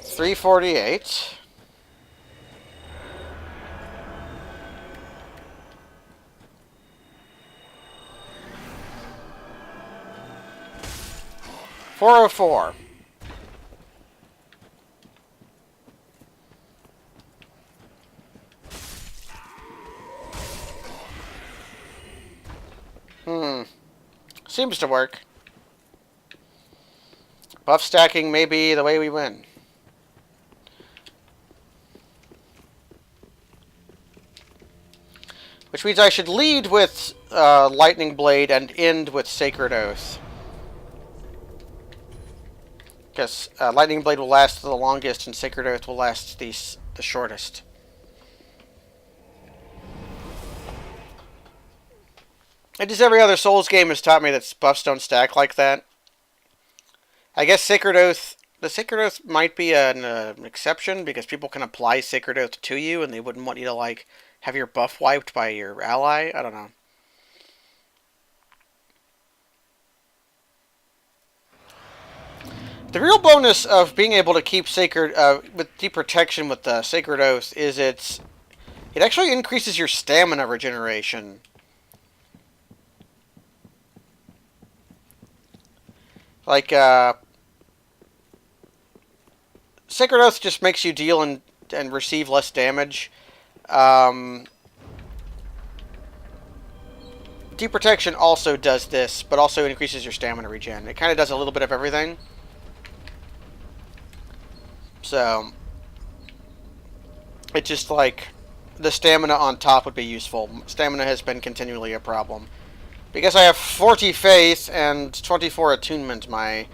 $348. $404. Seems to work. Buff stacking may be the way we win. Which means I should lead with Lightning Blade and end with Sacred Oath. Because Lightning Blade will last the longest and Sacred Oath will last the shortest. And just every other Souls game has taught me that buffs don't stack like that. I guess Sacred Oath... The Sacred Oath might be an exception because people can apply Sacred Oath to you and they wouldn't want you to, like, have your buff wiped by your ally. I don't know. The real bonus of being able to keep with deep protection with the Sacred Oath is it actually increases your stamina regeneration. Like, Sacred Oath just makes you deal and receive less damage. Deep Protection also does this, but also increases your stamina regen. It kind of does a little bit of everything. So, it's just like, the stamina on top would be useful. Stamina has been continually a problem. Because I have 40 faith and 24 attunement, my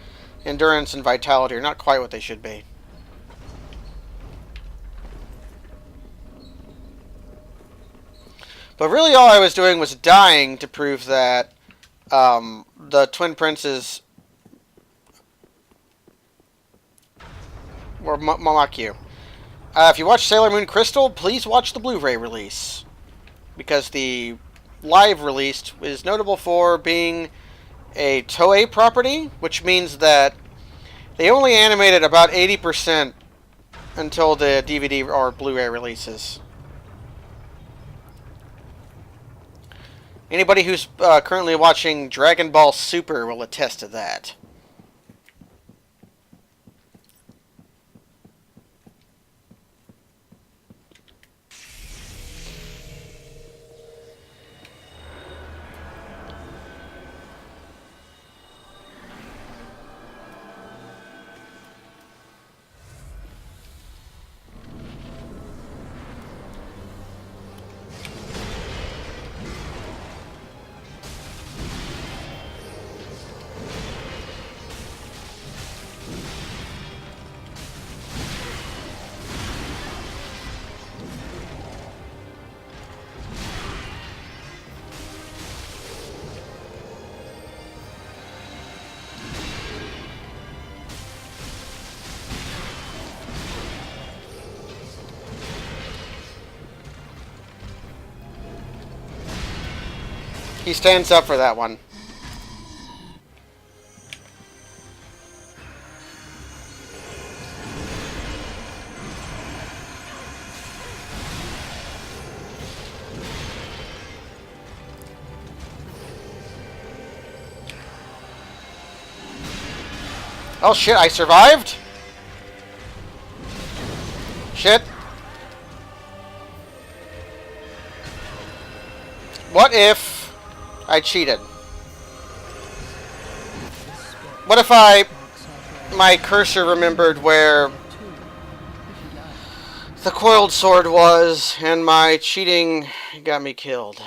endurance and vitality are not quite what they should be. But really all I was doing was dying to prove that the Twin Princes were Mamakyu. If you watch Sailor Moon Crystal, please watch the Blu-ray release. Because the live release is notable for being a Toei property, which means that they only animated about 80% until the DVD or Blu-ray releases. Anybody who's currently watching Dragon Ball Super will attest to that. He stands up for that one. Oh shit, I survived? Shit. What if I cheated? What if my cursor remembered where the coiled sword was, and my cheating got me killed?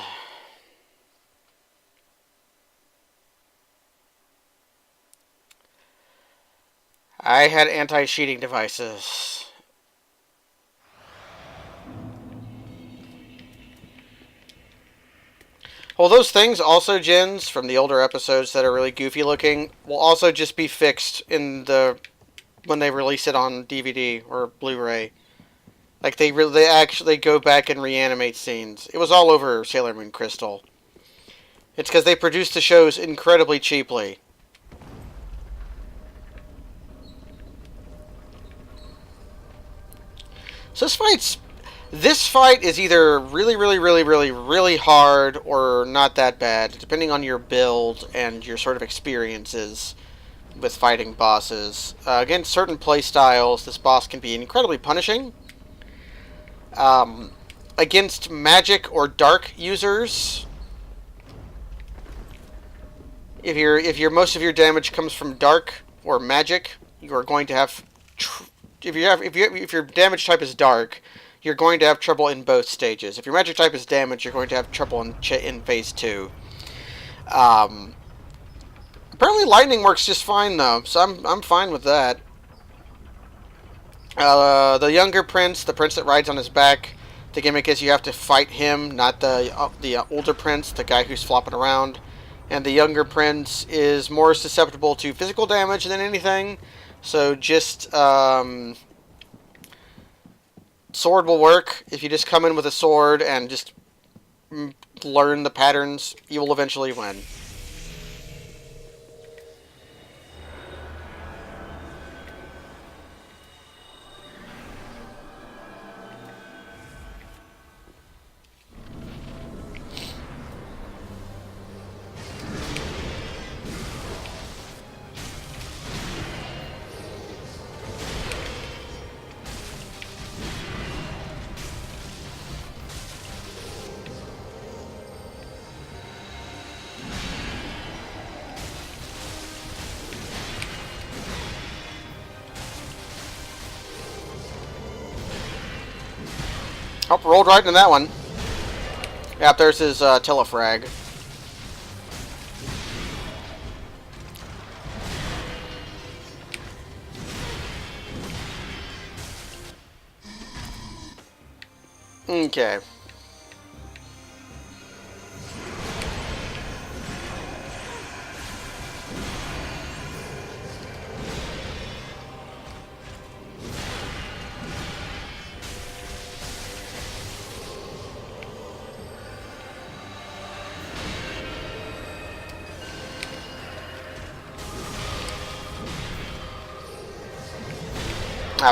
I had anti-cheating devices. Well, those things also, gens, from the older episodes that are really goofy looking, will also just be fixed in when they release it on DVD or Blu-ray. Like, they actually go back and reanimate scenes. It was all over Sailor Moon Crystal. It's because they produced the shows incredibly cheaply. So this fight is either really hard or not that bad, depending on your build and your sort of experiences with fighting bosses. Against certain playstyles, this boss can be incredibly punishing. Against magic or dark users, if most of your damage comes from dark or magic, you are going to have if your damage type is dark, you're going to have trouble in both stages. If your magic type is damage, you're going to have trouble in phase 2. Apparently lightning works just fine though, so I'm fine with that. The younger prince, the prince that rides on his back, the gimmick is you have to fight him, not the older prince, the guy who's flopping around. And the younger prince is more susceptible to physical damage than anything. So just sword will work. If you just come in with a sword and just learn the patterns, you will eventually win. Oh, rolled right into that one. Yep, there's his telefrag. Okay.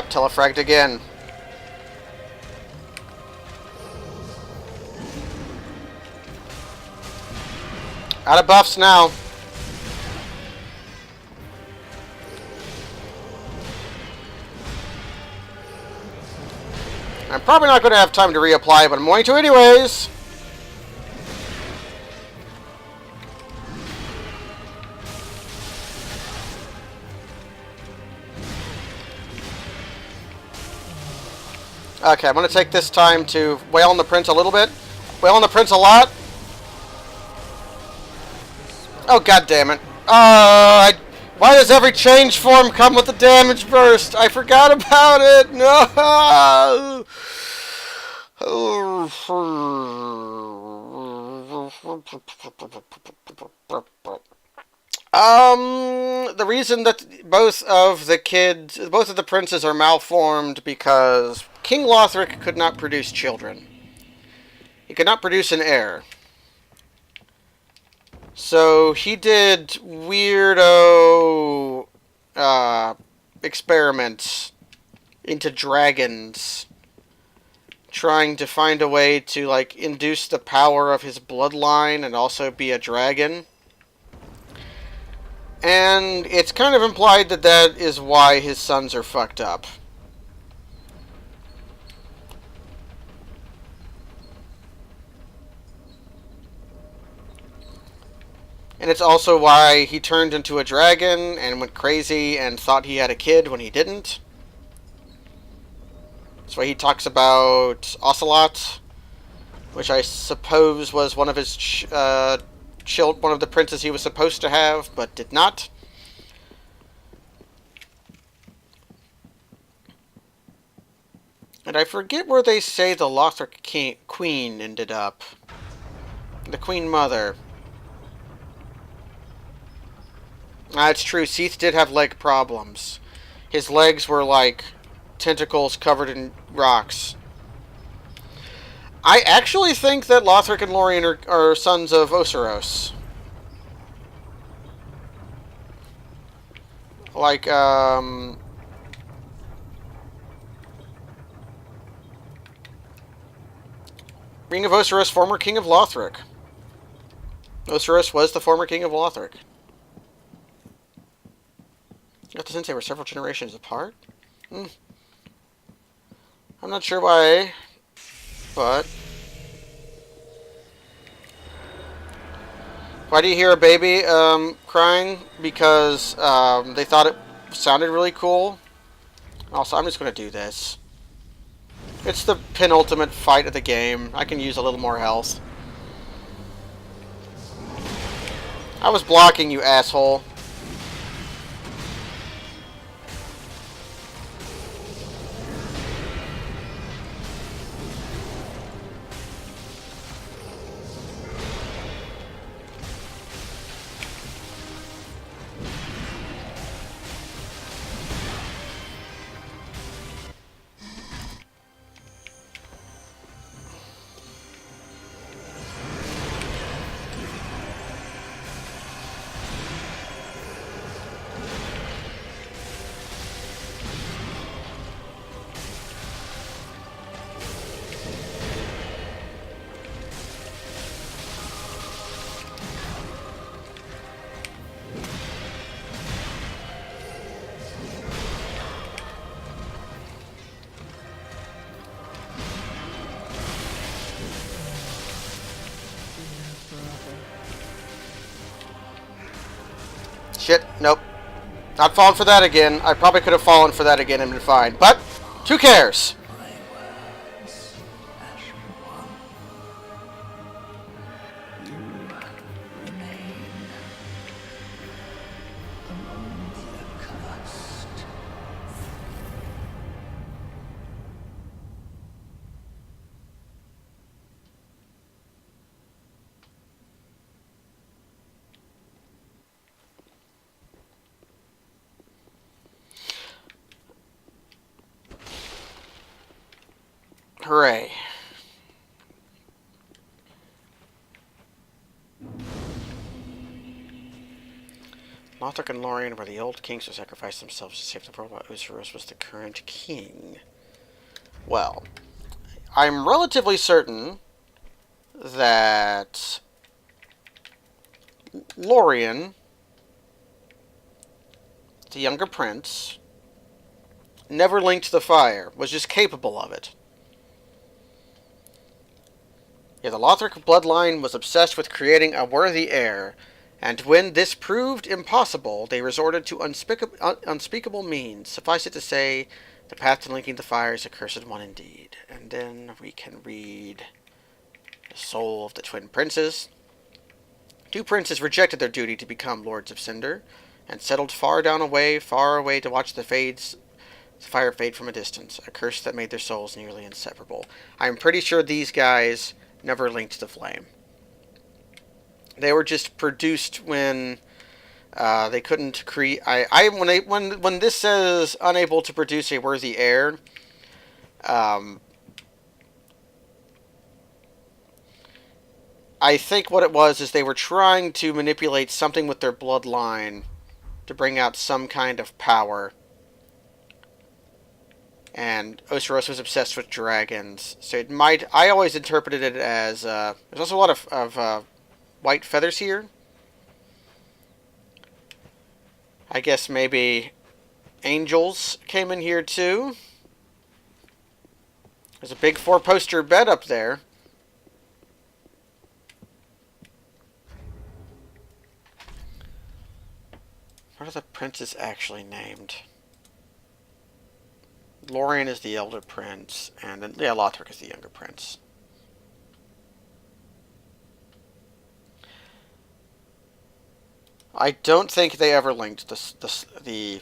Telefragged again. Out of buffs now. I'm probably not going to have time to reapply, but I'm going to anyways. Okay, I'm going to take this time to wail on the prince a little bit. Wail on the prince a lot. Oh, god damn it. Why does every change form come with a damage burst? I forgot about it. No. The reason that both of the princes are malformed because King Lothric could not produce children. He could not produce an heir. So he did weirdo experiments into dragons, trying to find a way to like induce the power of his bloodline and also be a dragon. And it's kind of implied that that is why his sons are fucked up. And it's also why he turned into a dragon and went crazy and thought he had a kid when he didn't. That's why he talks about Ocelot, which I suppose was one of his one of the princes he was supposed to have, but did not. And I forget where they say the Lothric queen ended up. The Queen Mother. It's true, Seath did have leg problems. His legs were like tentacles covered in rocks. I actually think that Lothric and Lorien are sons of Osiros. Like, Ring of Osiris, former king of Lothric. Osiris was the former king of Lothric. Got to since they were several generations apart. I'm not sure why, but why do you hear a baby crying? Because they thought it sounded really cool. Also, I'm just going to do this. It's the penultimate fight of the game. I can use a little more health. I was blocking, you asshole. Shit, nope. Not falling for that again. I probably could have fallen for that again and been fine. But, who cares? Hooray. Lothric and Lorien were the old kings who sacrificed themselves to save the world while Osiris was the current king. Well, I'm relatively certain that Lorien, the younger prince, never linked the fire, was just capable of it. Yeah, the Lothric bloodline was obsessed with creating a worthy heir, and when this proved impossible, they resorted to unspeakable means. Suffice it to say, the path to linking the fire is a cursed one indeed. And then we can read the soul of the twin princes. Two princes rejected their duty to become lords of Cinder, and settled far away to watch the fire fade from a distance, a curse that made their souls nearly inseparable. I'm pretty sure these guys never linked the flame. They were just produced when they couldn't create. When this says unable to produce a worthy heir, I think what it was is they were trying to manipulate something with their bloodline to bring out some kind of power. And Osiris was obsessed with dragons, so it might. I always interpreted it as there's also a lot of white feathers here. I guess maybe angels came in here too. There's a big 4-poster bed up there. What are the princes actually named? Lorien is the elder prince, and then, yeah, Lothric is the younger prince. I don't think they ever linked the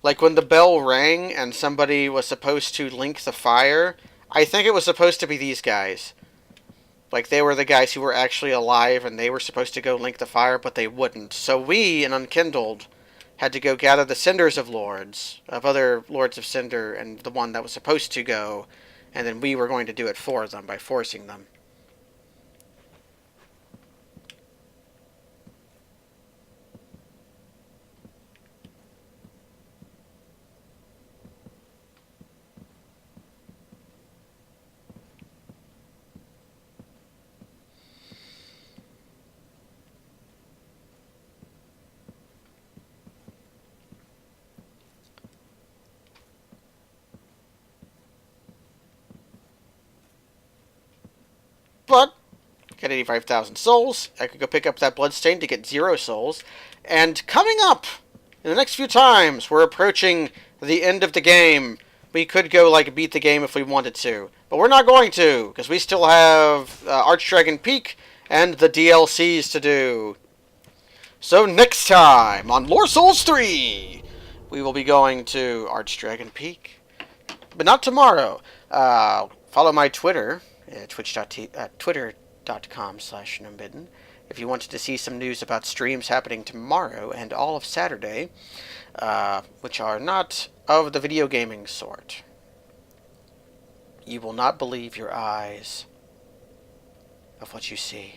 like when the bell rang and somebody was supposed to link the fire. I think it was supposed to be these guys. Like they were the guys who were actually alive and they were supposed to go link the fire, but they wouldn't. So we, in Unkindled, had to go gather the cinders of lords, of other lords of cinder, and the one that was supposed to go, and then we were going to do it for them by forcing them. But, got 85,000 souls. I could go pick up that bloodstain to get 0 souls. And coming up, in the next few times, we're approaching the end of the game. We could go, like, beat the game if we wanted to. But we're not going to, because we still have Archdragon Peak and the DLCs to do. So next time, on Lore Souls 3, we will be going to Archdragon Peak. But not tomorrow. Follow my Twitter. Twitter.com/Numbidden. If you wanted to see some news about streams happening tomorrow and all of Saturday, which are not of the video gaming sort. You will not believe your eyes of what you see.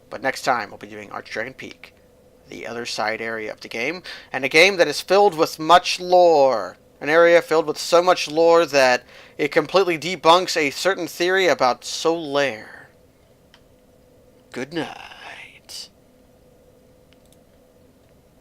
But next time we'll be doing Archdragon Peak, the other side area of the game, and a game that is filled with much lore. An area filled with so much lore that it completely debunks a certain theory about Solaire. Good night.